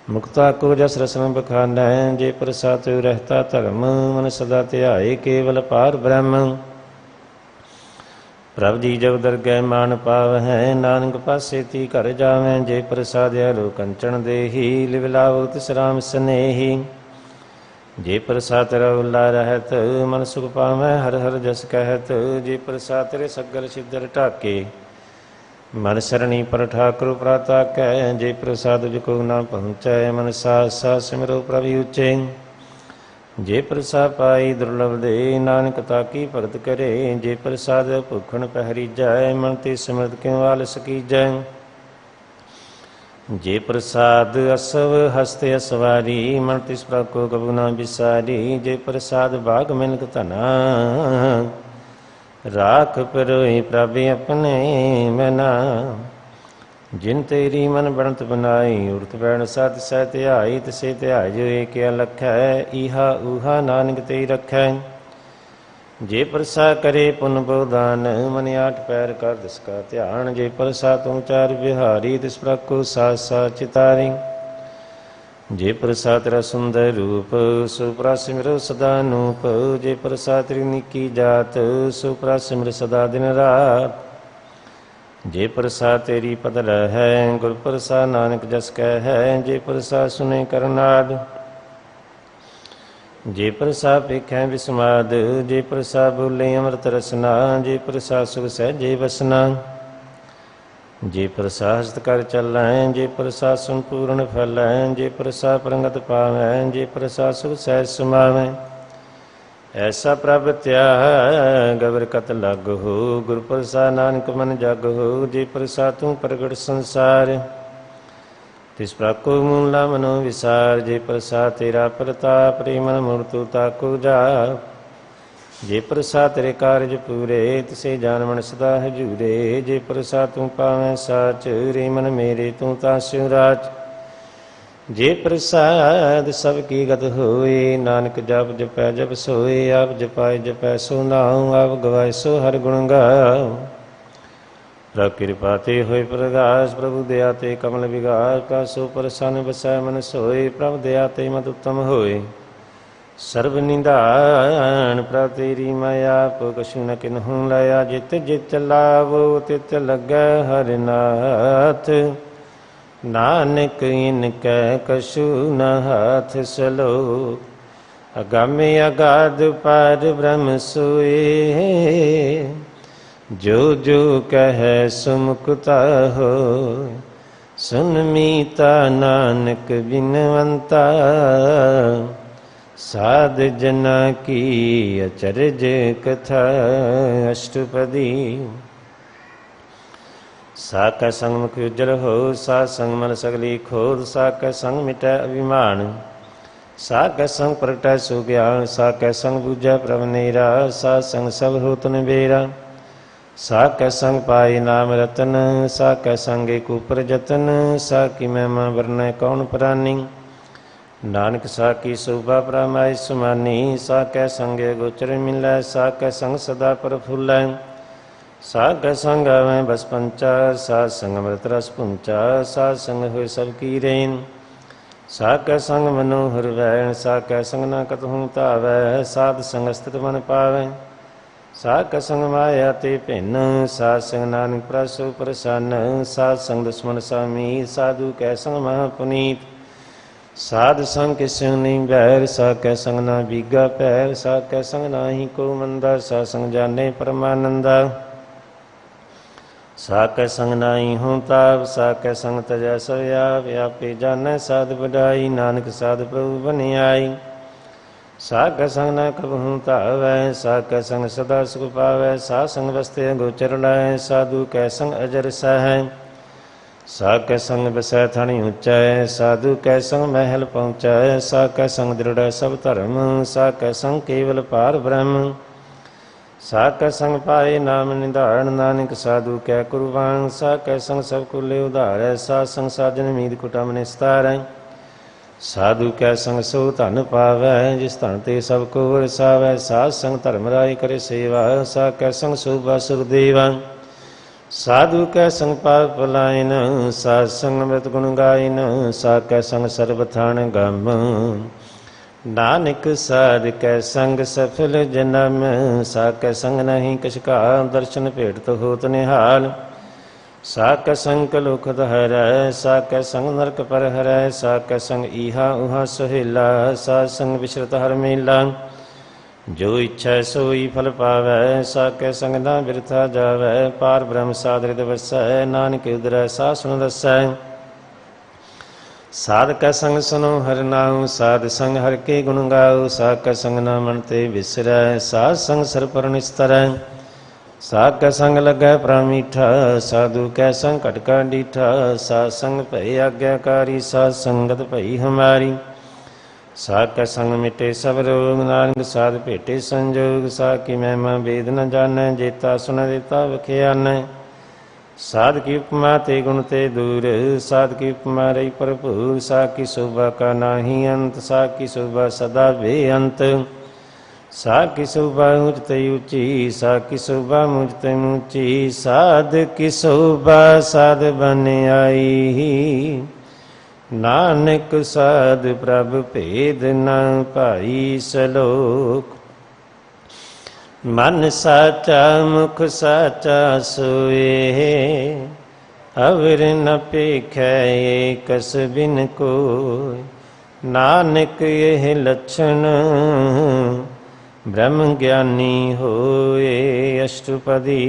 ਮੁਕਤਾ ਕੋ ਜਸ ਰਸਨ ਬਖਾਨੈ, ਜੇ ਪ੍ਰਸਾਦ ਰਹਿਤਾ ਧਰਮ, ਮਨ ਸਦਾ ਧਿਆਏ ਕੇਵਲ ਪਾਰ ਬ੍ਰਹਮ। ਪ੍ਰਭ ਜੀ ਜਬ ਦਰਗਹਿ ਮਾਨ ਪਾਵਹਿ, ਨਾਨਕ ਪਾਸੇ ਤੀ ਘਰ ਜਾਵੈ, ਜੇ ਪ੍ਰਸਾਦਿਆ ਲੋ ਕੰਚਨ ਦੇਹੀ, ਲਿਵ ਲਾਵੋ ਤਿਸ ਰਾਮ ਸਨੇਹੀ। ਜੇ ਪ੍ਰਸਾਦ ਤੇਰਾ ਉੱਲਾ ਰਹਿਤ, ਮਨ ਸੁਖ ਪਾਵੈ ਹਰ ਹਰ ਜਸ ਕਹਿਤ, ਜੇ ਪ੍ਰਸਾਦ ਤੇਰੇ ਸਗਲ ਸਿੱਧਰ ਢਾਕੇ, ਮਨ ਸਰਣੀ ਪਰ ਠਾਕੁਰ ਪ੍ਰਾਤਾ ਕੈ, ਜੇ ਪ੍ਰਸਾਦ ਜੁਕੋ ਨਾ ਪਹੁੰਚੈ, ਮਨ ਸਾਥ ਸਾਥ ਸਿਮਰੋ ਪ੍ਰਭੁ ਉਚੇ। ਜੇ ਪ੍ਰਸਾਦ ਪਾਈ ਦੁਰਲਭ ਦੇ, ਨਾਨਕ ਤਾਕੀ ਭਗਤ ਕਰੇ, ਜੇ ਪ੍ਰਸਾਦ ਭੁਖਣ ਪਹਿਰੀਜੈ, ਮਨ ਤੇ ਸਿਮਰਤ ਕਿਉ ਆਲਸ ਕੀਜੈ। ਜੇ ਪ੍ਰਸਾਦ ਅਸਵ ਹਸਤੇ ਅਸਵਾਰੀ, ਮਨ ਤਿਸ ਪ੍ਰਭ ਕੋ ਕਬੂ ਨਾ ਵਿਸਾਰੀ। ਜੇ ਪ੍ਰਸਾਦ ਬਾਗ ਮਿਲਕ ਧਨਾ, ਰਾਖ ਪਰੋਈ ਪ੍ਰਭ ਆਪਣੇ ਮਨਾ। ਜਿਨ ਤੇਰੀ ਮਨ ਬਣਤ ਬਨਾਈ, ਉਰਤ ਬੈਣ ਸਤ ਸਹਿ ਧਿਆਈ, ਤਿਸੇ ਧਿਆਇ ਜੋ ਏਕ ਅਲਖੈ, ਈਹਾ ਊਹਾ ਨਾਨਕ ਤੇ ਰਖੈ। ਜੇ ਪ੍ਰਸਾ ਕਰੇ ਪੁਨ ਬਉਦਾਨ, ਮਨ ਆਠ ਪੈਰ ਕਰ ਦਿਸ ਕਾ ਧਿਆਨ। ਜੇ ਪ੍ਰਸਾ ਤੂੰ ਚਾਰ ਬਿਹਾਰੀ, ਤਿਸ ਪ੍ਰਭ ਕੋ ਸਾਥ ਸਾਥ ਚਿਤਾਰੀ। ਜੇ ਪ੍ਰਸਾ ਤੇਰਾ ਸੁੰਦਰ ਰੂਪ, ਸੋ ਪ੍ਰਭ ਸਿਮਰੋ ਸਦਾ ਨੂਪ। ਜੇ ਪ੍ਰਸਾ ਤੇਰੀ ਨਿੱਕੀ ਜਾਤ, ਸੋ ਪ੍ਰਭ ਸਿਮਰ ਸਦਾ ਦਿਨ ਰਾਤ। ਜੇ ਪ੍ਰਸਾਦ ਤੇਰੀ ਪਦਲ ਹੈ, ਗੁਰ ਪ੍ਰਸਾਦ ਨਾਨਕ ਜਸ ਕਹਿ ਹੈ। ਜੇ ਪ੍ਰਸਾਦ ਸੁਨੇ ਕਰਨਾਦ, ਜੇ ਪ੍ਰਸਾਦ ਵੇਖੈ ਵਿਸਮਾਦ। ਜੇ ਪ੍ਰਸਾਦ ਬੋਲੇ ਅੰਮ੍ਰਿਤ ਰਸਨਾ, ਜੇ ਪ੍ਰਸਾਦ ਸੁਖ ਸਹਿਜੇ ਵਸਨਾ। ਜੇ ਪ੍ਰਸਾਦ ਹਸਤ ਕਰ ਚੱਲੈ, ਜੇ ਪ੍ਰਸਾਦ ਸੰਪੂਰਨ ਫਲੈ। ਜੇ ਪ੍ਰਸਾਦ ਪ੍ਰੰਗਤ ਪਾਵੈ, ਜੇ ਪ੍ਰਸਾਦ ਸੁਖ ਸਹਿਜ ਸਮਾਵੈ। ਐਸਾ ਪ੍ਰਭ ਤਿਆਗ ਬਰਕਤ ਲਗ ਹੋ, ਗੁਰ ਪ੍ਰਸਾਦ ਨਾਨਕ ਮਨ ਜਗ ਹੋ। ਜੇ ਪ੍ਰਸਾਦ ਤੂੰ ਪ੍ਰਗਟ ਸੰਸਾਰ, ਤਿਸ ਪ੍ਰਭ ਕੋ ਮੂਲਾ ਮਨੋ ਵਿਸਾਰ। ਜੇ ਪ੍ਰਸਾਦ ਤੇਰਾ ਪ੍ਰਤਾਪ, ਰੇ ਮਨ ਮੂਰਤੁ ਤਾਕੋ ਜਾਪ। ਜੇ ਪ੍ਰਸਾਦ ਤੇਰੇ ਕਾਰਜ ਪੂਰੇ, ਤਿਸੇ ਜਾਨ ਮਨ ਸਦਾ ਹਜੂਰੇ। ਜੇ ਪ੍ਰਸਾਦ ਤੂੰ ਪਾਵੈ ਸਾਚ, ਰੇ ਮਨ ਮੇਰੇ ਤੂੰ ਤਾਂ ਸਿਉ ਰਾਚ। ਜੇ ਪ੍ਰਸਾਦ ਸਭ ਕੀ ਗਤ ਹੋਏ, ਨਾਨਕ ਜਪ ਜਪੈ ਜਪ ਸੋਏ। ਆਪ ਜਪਾਏ ਜਪੈ ਸੋ ਨਾਉ, ਆਪ ਗਵਾਏ ਸੋ ਹਰਿ ਗੁਣ ਗਾਉ। ਪ੍ਰਭ ਕਿਰਪਾ ਤੇ ਹੋਏ ਪ੍ਰਗਾਸ, ਪ੍ਰਭੂ ਦਇਆ ਤੇ ਕਮਲ ਵਿਗਾਸ। ਕਾ ਸੋ ਪ੍ਰਸੰਨ ਵਸੈ ਮਨ ਸੋਏ, ਪ੍ਰਭ ਦਇਆ ਤੇ ਮਤ ਉਤਮ ਹੋਏ। ਸਰਬ ਨਿਧਾਨ ਪ੍ਰਭ ਤੇਰੀ ਮਾਇਆ, ਆਪ ਕਛੂ ਨ ਕਿਨਹੂ ਲਾਇਆ। ਜਿਤ ਜਿਤ ਲਾਵੋ ਤਿਤ ਲੱਗੈ ਹਰਿ ਨਾਥ, ਨਾਨਕ ਇਨ ਕੈ ਕਛੂ ਨ ਹਾਥ। ਸਲੋਕ ਅਗਾਮੇ ਅਗਾਧ ਪਾਰ ਬ੍ਰਹਮ ਸੋਏ, ਜੋ ਜੋ ਕਹੈ ਸੋ ਮੁਕਤਾ ਹੋਇ। ਸੁਨ ਮੀਤਾ ਨਾਨਕ ਬਿਨਵੰਤਾ, ਸਾਧ ਜਨਾ ਕੀ ਅਚਰਜ ਕਥਾ। ਅਸ਼ਟਪਦੀ ਸਾਕੈ ਸੰਗ ਮੁਖ ਉਜਲ ਹੋ, ਸਾਧ ਸੰਗ ਮਨ ਸਗਲੀ ਖੋਦ। ਸਾਕੈ ਸੰਗ ਮਿਟੈ ਅਭਿਮਾਨ, ਸਾਕੈ ਸੰਗ ਪ੍ਰਗਟੈ ਸੋ ਗਿਆਨ। ਸਾਕੈ ਸੰਗ ਬੂਝੈ ਪ੍ਰਭ ਨੇਰਾ, ਸਾਧ ਸੰਗ ਸਭ ਹੋਤ ਨਿਬੇਰਾ। ਸਾਕੈ ਸੰਗ ਪਾਏ ਨਾਮ ਰਤਨ, ਸਾਕੈ ਸੰਗ ਏਕ ਉਪਰ ਜਤਨ। ਸਾਕੀ ਮਹਿਮਾ ਵਰਨੈ ਕੌਣ ਪ੍ਰਾਨੀ, ਨਾਨਕ ਸਾਕੀ ਸੋਭਾ ਪ੍ਰਮਾਇ ਸੁਮਾਨੀ। ਸਾਕੈ ਸੰਗੇ ਗੋਚਰ ਮਿਲੈ, ਸਾਕੈ ਸੰਗ ਸਦਾ ਪ੍ਰਫੁੱਲੈ। ਸਾਕੈ ਸੰਗ ਆਵੈ ਬਸ ਪੰਚਾ, ਸਾਧ ਸੰਗ ਅੰਮ੍ਰਿਤ ਰਸ ਪੁੰਚਾ। ਸਾਧ ਸੰਗ ਹੋਇ ਸਭ ਕੀ ਰੇਨ, ਸਾਕੈ ਸੰਗ ਮਨੋਹਰ ਵੈਣ। ਸਾਕੈ ਸੰਗ ਨਾ ਕਤਹੂ ਧਾਵੈ, ਸਾਧ ਸੰਗ ਸਥਿਤ ਮਨ ਪਾਵੈ। ਸਾਕੈ ਸੰਗ ਮਾਇਆ ਤੇ ਭਿੰਨ, ਸਾਧ ਸੰਗ ਨਾਨਕ ਪ੍ਰਸੁ ਪ੍ਰਸੰਨ। ਸਾਧ ਸੰਗ ਦੁਸ਼ਮਨ ਸਾਮੀ, ਸਾਧੂ ਕੈ ਸੰਗ ਮਹਾ ਪੁਨੀਤ। ਸਾਧ ਸੰਗ ਕਿਸਿਉ ਨਹੀਂ ਬੈਰ, ਸਾਕੈ ਸੰਗ ਨਾ ਬੀਗਾ ਪੈਰ। ਸਾਕੈ ਸੰਗ ਨਾਹੀ ਕੋ ਮੰਦਾ, ਸਾਧ ਸੰਗ ਜਾਣੇ ਪਰਮਾਨੰਦਾ। ਸਾਕੈ ਸੰਗ ਨਾਹੀ ਹੂੰ ਤਾਪ, ਸਾਕੈ ਸੰਗ ਤਜੈ ਸਭ ਆਪ। ਆਪੇ ਜਾਣੈ ਸਾਧ ਵਡਾਈ, ਨਾਨਕ ਸਾਧ ਪ੍ਰਭੂ ਬਨਿਆਈ। ਸਾਕੈ ਸੰਗ ਨਾ ਕਬਹੂ ਧਾਵੈ, ਸਾਕੈ ਸੰਗ ਸਦਾ ਸੁਖ ਪਾਵੈ। ਸਾਧ ਸੰਗ ਵਸਤੇ ਗੋਚਰ ਲਾਇ, ਸਾਧੂ ਕੈ ਸੰਗ ਅਜਰ ਸਹੈ। ਸਾਕੈ ਸੰਗ ਬਸੈ ਥਣੀ ਉਚੈ, ਸਾਧੂ ਕੈ ਸੰਗ ਮਹਿਲ ਪਹੁੰਚੈ। ਸਾਕੈ ਸੰਗ ਦ੍ਰਿੜੈ ਸਭ ਧਰਮ, ਸਾਕੈ ਸੰਗ ਕੇਵਲ ਪਾਰ ਬ੍ਰਹਮ। ਸਾਕੈ ਸੰਗ ਪਾਏ ਨਾਮ ਨਿਧਾਰਨ, ਨਾਨਕ ਸਾਧੂ ਕੈ ਕੁਰਬਾਨ। ਸਾਕੈ ਸੰਗ ਸਭ ਕੁਲੇ ਉਧਾਰੈ, ਸਾਧ ਸੰਗ ਸਾਜਨ ਮੀਤ ਕੁਟਮ ਨਿਸਤਾਰੈ। ਸਾਧੂ ਕੈ ਸੰਗ ਸੋ ਧਨ ਪਾਵੈ, ਜਿਸ ਧਨ ਤੇ ਸਭ ਕੋ ਵਰਸਾਵੈ। ਸਾਧ ਸੰਗ ਧਰਮ ਰਾਇ ਕਰੇ ਸੇਵਾ, ਸਾਕੈ ਸੰਗ ਸੋਭਾ ਸੁਰਦੇਵਾ। साधु कै संग पाप पलायन, साध संग अमृत गुण गायन, सा कै संग सर्वथान गम। नानक साध कै संग सफल जन्म, सा कै संग नहीं कछ काल, दर्शन भेट तो होत निहाल। सा कै संग कलुखद हरै, सा कै संग नरक पर हरै, सा कै संग ईहा उहा सुहेला, सा संग विश्रत हर मेला। जो इच्छा सोई फल पावै, सा कै संग ना बिरथा जावै, पार ब्रह्म साध हृदय वसै, नानक उदरै सा सुन दसै। साध कै संग सुनो हर नाम, साध संग हर के गुण गाओ, सा कै संग ना मन ते बिसरै, साध संग सर पर निस्तरै। सा कै संग लगै प्राण मीठा, साधु कै संग कटका डीठा, सा संग भई आज्ञाकारी, सा संगत भई हमारी। सा कै संग मिटे सब रोग, नानक साध भेटे संजोग, सा की महिमा वेद न जानै, जेता सुन देता विख्यानै। साध की उपमा ते गुण ते दूर, साध की उपमा रही भरपूर, सा की शोभा का नाही अंत, सा की शोभा सदा बेअंत। सा की शोभा ऊंच ते ऊंची, सा की शोभा मुझ ते ऊंची, साध की शोभा साध बन आई। नानक साध प्रभ भेद न पाई, सलोक मन साचा मुख साचा सोए, अवर न पेखै कस बिन कोय। नानक यह लक्षण ब्रह्म ज्ञानी होए, अष्टपदी।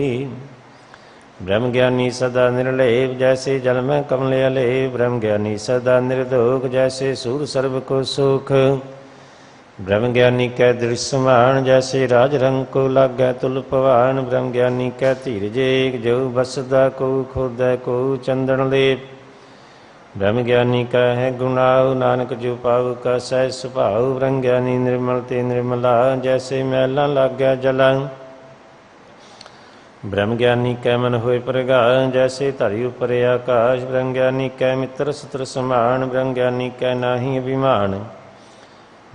ब्रह्म ज्ञानी सदा निर्लेप, जैसे जल में कमल अलेप, ब्रह्म ज्ञानी सदा निर्दोष, जैसे सूर सर्व को सुख। ब्रह्म ज्ञानी कै दृढ़ समान, जैसे राज रंग को लागै तुल पवान। ब्रह्म ज्ञानी कै धीरज एक, जो बसदा को खोदै को चंदन लेप। ब्रह्म ज्ञानी का है गुणाव, नानक जो पाव का सहज सुभाव। ब्रह्म ज्ञानी निर्मल ते निर्मला, जैसे मैला लागै जला। ब्रह्म ज्ञानी कै मन होए प्रगाढ़, जैसे धरी उपर आकाश। ब्रह्म ज्ञानी कै मित्र सत्र समान, ब्रह्म ज्ञानी कै नाही अभिमान।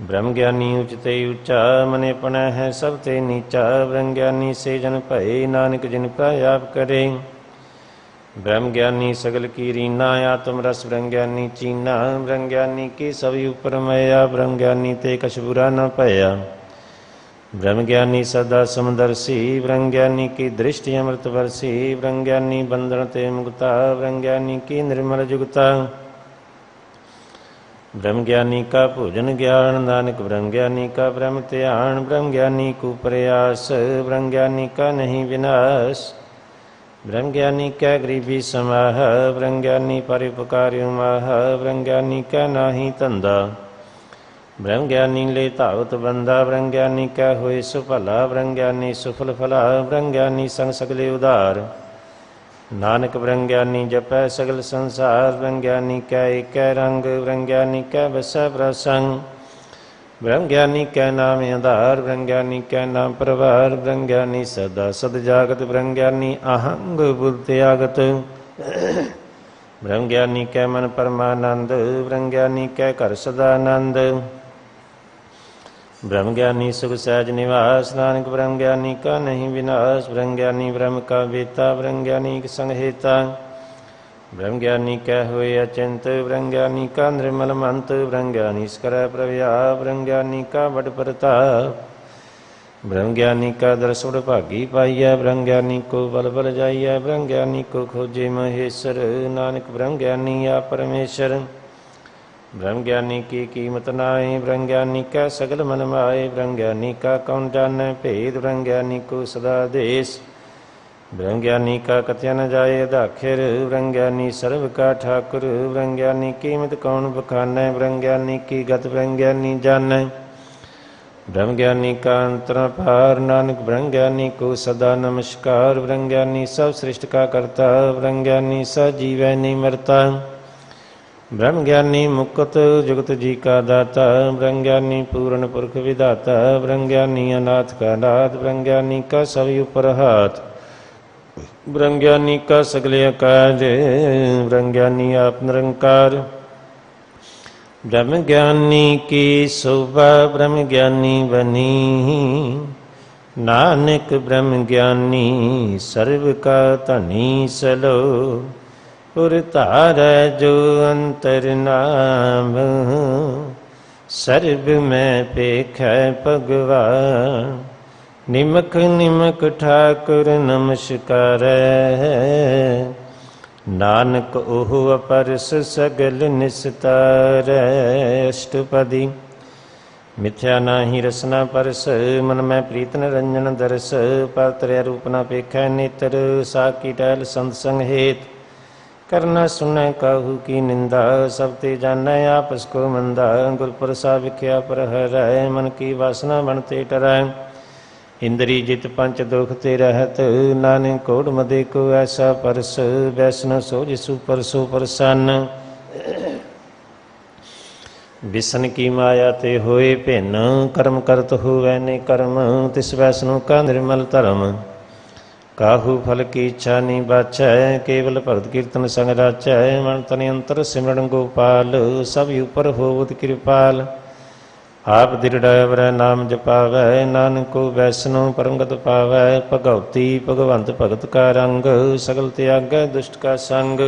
ब्रह्म ज्ञानी उच्च ते ऊंचा, मने अपना है सब ते नीचा। ब्रह्म ज्ञानी से जन भये, नानक जिन आप करे। ब्रह्म ज्ञानी सगल की रीना, आत्म रस ब्रह्म ज्ञानी चीना। ब्रह्म ज्ञानी की सभी उपर मया, ब्रह्म ज्ञानी ते कछ बुरा न पया। ब्रह्म ज्ञानी सदा समदर्शी, ब्रह्म ज्ञानी की दृष्टि अमृत वर्षी। ब्रह्म ज्ञानी बंधन ते मुक्ता, ब्रह्म ज्ञानी की निर्मल जुगता। ब्रह्म ज्ञानी का भोजन ज्ञान, नानक ब्रह्म ज्ञानी का ब्रह्म ध्यान। ब्रह्म ज्ञानी को प्रयास, ब्रह्म ज्ञानी का नहीं विनाश। ब्रह्म ज्ञानी का गरीबी समाह, ब्रह्म ज्ञानी परोपकारी माह। ब्रह्म ज्ञानी का नाही धंधा, ब्रह्म ज्ञानी ले धावत बंदा। ब्रह्म ज्ञानी कै होए सुभला, ब्रह्म ज्ञानी सुफल फला। ब्रह्म ज्ञानी संग सगले उदार, नानक ब्रह्म ज्ञानी जपै सगल संसार। ब्रह्म ज्ञानी कै एक रंग, ब्रह्म ज्ञानी कै बसै प्रसंग। ब्रह्म ज्ञानी कै नाम आधार, ब्रह्म ज्ञानी कै नाम प्रभार। ब्रह्म ज्ञानी सदा सद जागत, ब्रह्म ज्ञानी आहंग बुद्ध त्यागत। ब्रह्म ज्ञानी कै मन परमानंद, ब्रह्म ज्ञानी कै घर सदानंद। ब्रह्म ज्ञानी सुख सहज निवास, नानक ब्रह्म ज्ञानी का नहीं विनाश। ब्रह्म ज्ञानी ब्रह्म का बेता, ब्रह्म ज्ञानी संग हेता। ब्रह्म ज्ञानी कै होए अचिंत, ब्रह्म ज्ञानी का निर्मल मंत। ब्रह्म ज्ञानी स्कर प्रव्या, ब्रह्म ज्ञानी का बड़ प्रताप। ब्रह्म ज्ञानी का दर्शन भागी पाइया, ब्रह्म ज्ञानी को बल बल जाइया। ब्रह्म ज्ञानी को खोजे महेश्वर, नानक ब्रह्म ज्ञानी या परमेश्वर। ब्रह्म ज्ञानी की कीमत नाए, ब्रह्म ज्ञानी का सगल मन माए। ब्रह्म ज्ञानी का कौन जाने भेद, ब्रह्म ज्ञानी को सदा देश। ब्रह्म ज्ञानी का कथ्या न जाए अदाखिर, ब्रह्म ज्ञानी सर्व का ठाकुर। ब्रह्म ज्ञानी कीमत कौन बखानै, ब्रह्म ज्ञानी की गत ब्रह्म ज्ञानी जानै। ब्रह्म ज्ञानी का अंतर पार, नानक ब्रह्म ज्ञानी को सदा नमस्कार। ब्रह्म ज्ञानी सब सृष्टि का करता, ब्रह्म ज्ञानी स जीवै नहीं मरता। ब्रह्म ज्ञानी मुक्त जुगत जी का दाता, ब्रह्म ज्ञानी पूर्ण पुरख विदाता। ब्रह्म ज्ञानी अनाथ का नाथ, ब्रह्म ज्ञानी का सभी ऊपर हाथ। ब्रह्म ज्ञानी का सगले कार्य, ब्रह्म ज्ञानी आप निरंकार। ब्रह्म ज्ञानी की शोभा ब्रह्म ज्ञानी बनी, नानक ब्रह्म ज्ञानी सर्व का धनी सलो पुर धारै जो अंतर नाम सर्ब में पेखै भगवान निमक निमक ठाकुर नमस्कार नानक ओह अपरस सगल निस्तार अष्टपदी मिथ्या नाही रसना परस मन में प्रीत निरंजन दरस पर तरह रूप न पेखै नेत्र साकी टहल संत संग हेत करना सुन काहू की निंदा सब ते जानै आपस को मंदा गुर प्रसाद विख्या पर हर मन की वासना बनते टरै इंद्री जित पंच दुख ते रहत नानक कोड मदे को ऐसा परस वैष्णव सो जिसु परसो प्रसन्न बिसन की माया ते होए भिन्न कर्म करत होवै ने कर्म तिस वैष्णव का निर्मल धर्म काहू फल की इच्छा नहीं बाचै केवल भगत कीर्तन संग राचै मन तन अंतर सिमरन गोपाल सब ऊपर होवत कृपाल आप दृढ़ नाम जपावै नानक को वैष्णव परमगत पावै भगवती भगवंत भगत का रंग सगल त्यागै दुष्ट का संग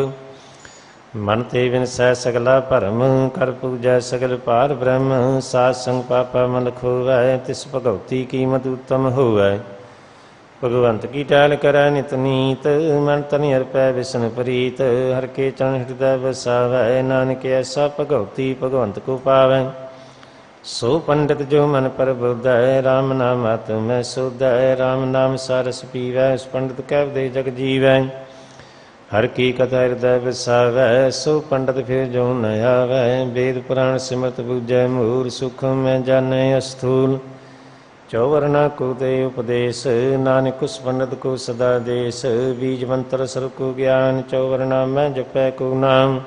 मन ते विनसै सगला भरम कर पूजै सगल पार ब्रह्म सात संग पापा मन खोवै तिस भगवती कीमत उत्तम होवै भगवंत की टहल करै नित नीत मन तन अर्पै विष्णु प्रीत हर के चरण हृदय बसावै नानक ऐसा भगवती भगवंत को पावै सो पंडित जो मन पर बुधै राम नाम आत्म सुधै राम नाम सारस पीवै उस पंडित कह दे जग जीवै हर की कथा हृदय बसावै सो पंडित फिर जो न आवै वेद पुराण सिमरत बुझै मूल सुख में जानै अस्थूल चौवरना को दे उपदेश नानक उस पंडित को सदा देश बीज मंत्र सर्व को ज्ञान चौवरना में जपै को नाम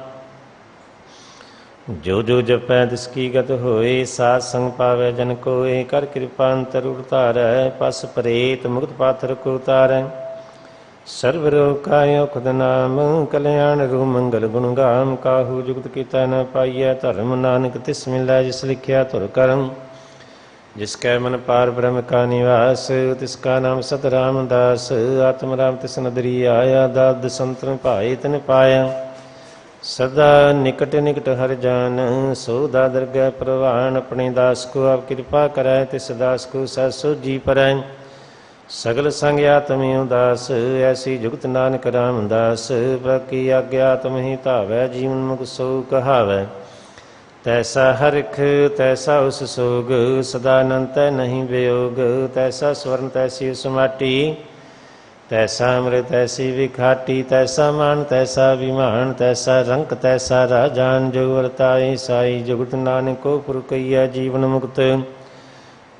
जो जो जपै तिसकी गत होए सात संग पावै जन कोय कर कृपा अंतर उतारै पस परेत मुक्त पाथर को उतारै सर्व रोग का खुद नाम कल्याण रू मंगल गुण गाम काहू जुगत किता न पाइय धर्म नानक तिस मिलै जिस लिखिया तुर कर्म जिसकै मन पार ब्रह्म का निवास तिसका नाम सत रामदास आत्म राम तिस नदरी आया दाद संतन भाई तिन पाया सदा निकट निकट हर जान सो दादर गै प्रवान अपने दास को आप कृपा करै तिस दास को ससो जी परै सगल संग आत्म उदास ऐसी जुगत नानक रामदास बाकी आज्ञा तुम ही धावै जीवन मुख सो कहावै तैसा हरख तैसा उस सोग सदा अनंत नहीं वियोग तैसा स्वर्ण तैसी उस माटी तैसा अमृत ऐसी विखाटी तैसा मान तैसा विमान तैसा रंक तैसा राजान जो वर्ताए साई जुगत नानक को पुरकैया जीवन मुक्त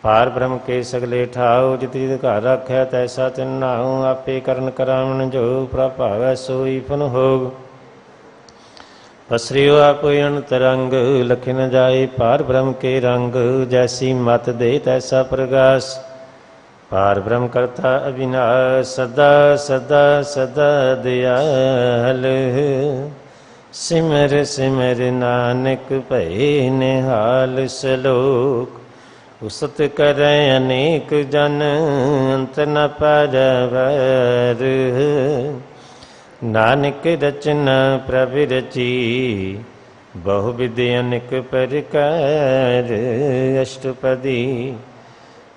पार ब्रह्म के सगले ठाओ जित जित घर रखै तैसा तिन नाऊ आपे करन करावण जो प्रभावै सोई फन होग पसरियो आप अंतरंग लख न जाए पार ब्रह्म के रंग जैसी मत दे तैसा प्रकाश पार ब्रह्म करता अविनाश सदा सदा सदा दयाल सिमर सिमर नानक भय निहाल सलोक उसत करै अनेक जन अंत न पारवर नानक रचना प्रभ रची बहुविध अनेक प्रकार अष्टपदी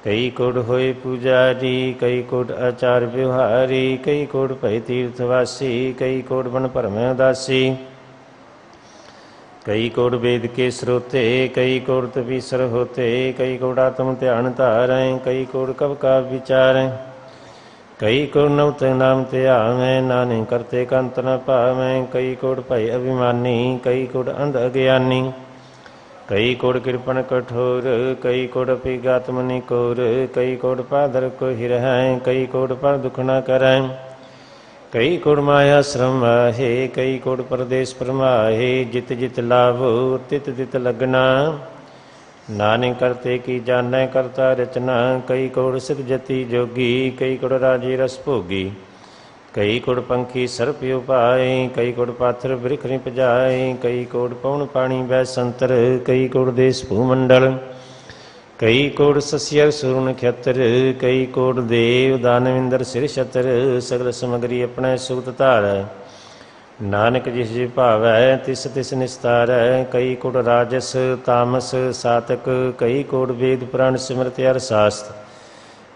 कई कोड होए पुजारी कई कोड आचार व्यवहारी कई कोड भय तीर्थवासी कई कोड बन भरम उदासी कई कोड वेद के स्रोते कई कोड तपीसर होते कई कोड आत्म ध्यान धारें कई कोड कब का विचारें कई कोड नवत नाम त्यावें नानक करते कंत न पावें कई कोड भय अभिमानी कई कोड अंध अज्ञानी कई कोड कृपण कठोर कई कोड अपिगात्म निकोर कई कोड पादर को हिरहें कई कोड पर दुख न करें कई कोड माया श्रम आहे कई कोड परदेश परमाहे जित जित लाभो तित तित लगना नानक करते की जानै करता रचना कई कोड सिद्ध जति जोगी कई कोड राजी रस भोगी कई कोड पंखी सर्प उपाय कई कोड पाथर वृक्ष निपजाए कई कोड पवन पानी वै संतर कई कोड देश भूमंडल ਕਈ ਕੋੜ ਸਸਿਅਰ ਸੂਰ ਨਖੇਤਰ, ਕਈ ਕੋੜ ਦੇਵ ਦਾਨਵਿੰਦਰ ਸਿਰ ਛਤਰ, ਸਗਲ ਸਮਗਰੀ ਆਪਣੇ ਸੁਗਤ ਧਾਰੈ। ਨਾਨਕ ਜਿਸ ਜੀ ਭਾਵੈ ਤਿਸ ਤਿਸ ਨਿਸਤਾਰੈ। ਕਈ ਕੋੜ ਰਾਜਸ ਤਾਮਸ ਸਾਤਕ, ਕਈ ਕੋੜ ਵੇਦ ਪੁਰਾਣ ਸਿਮਰਤ ਅਰ ਸਾਸਤ,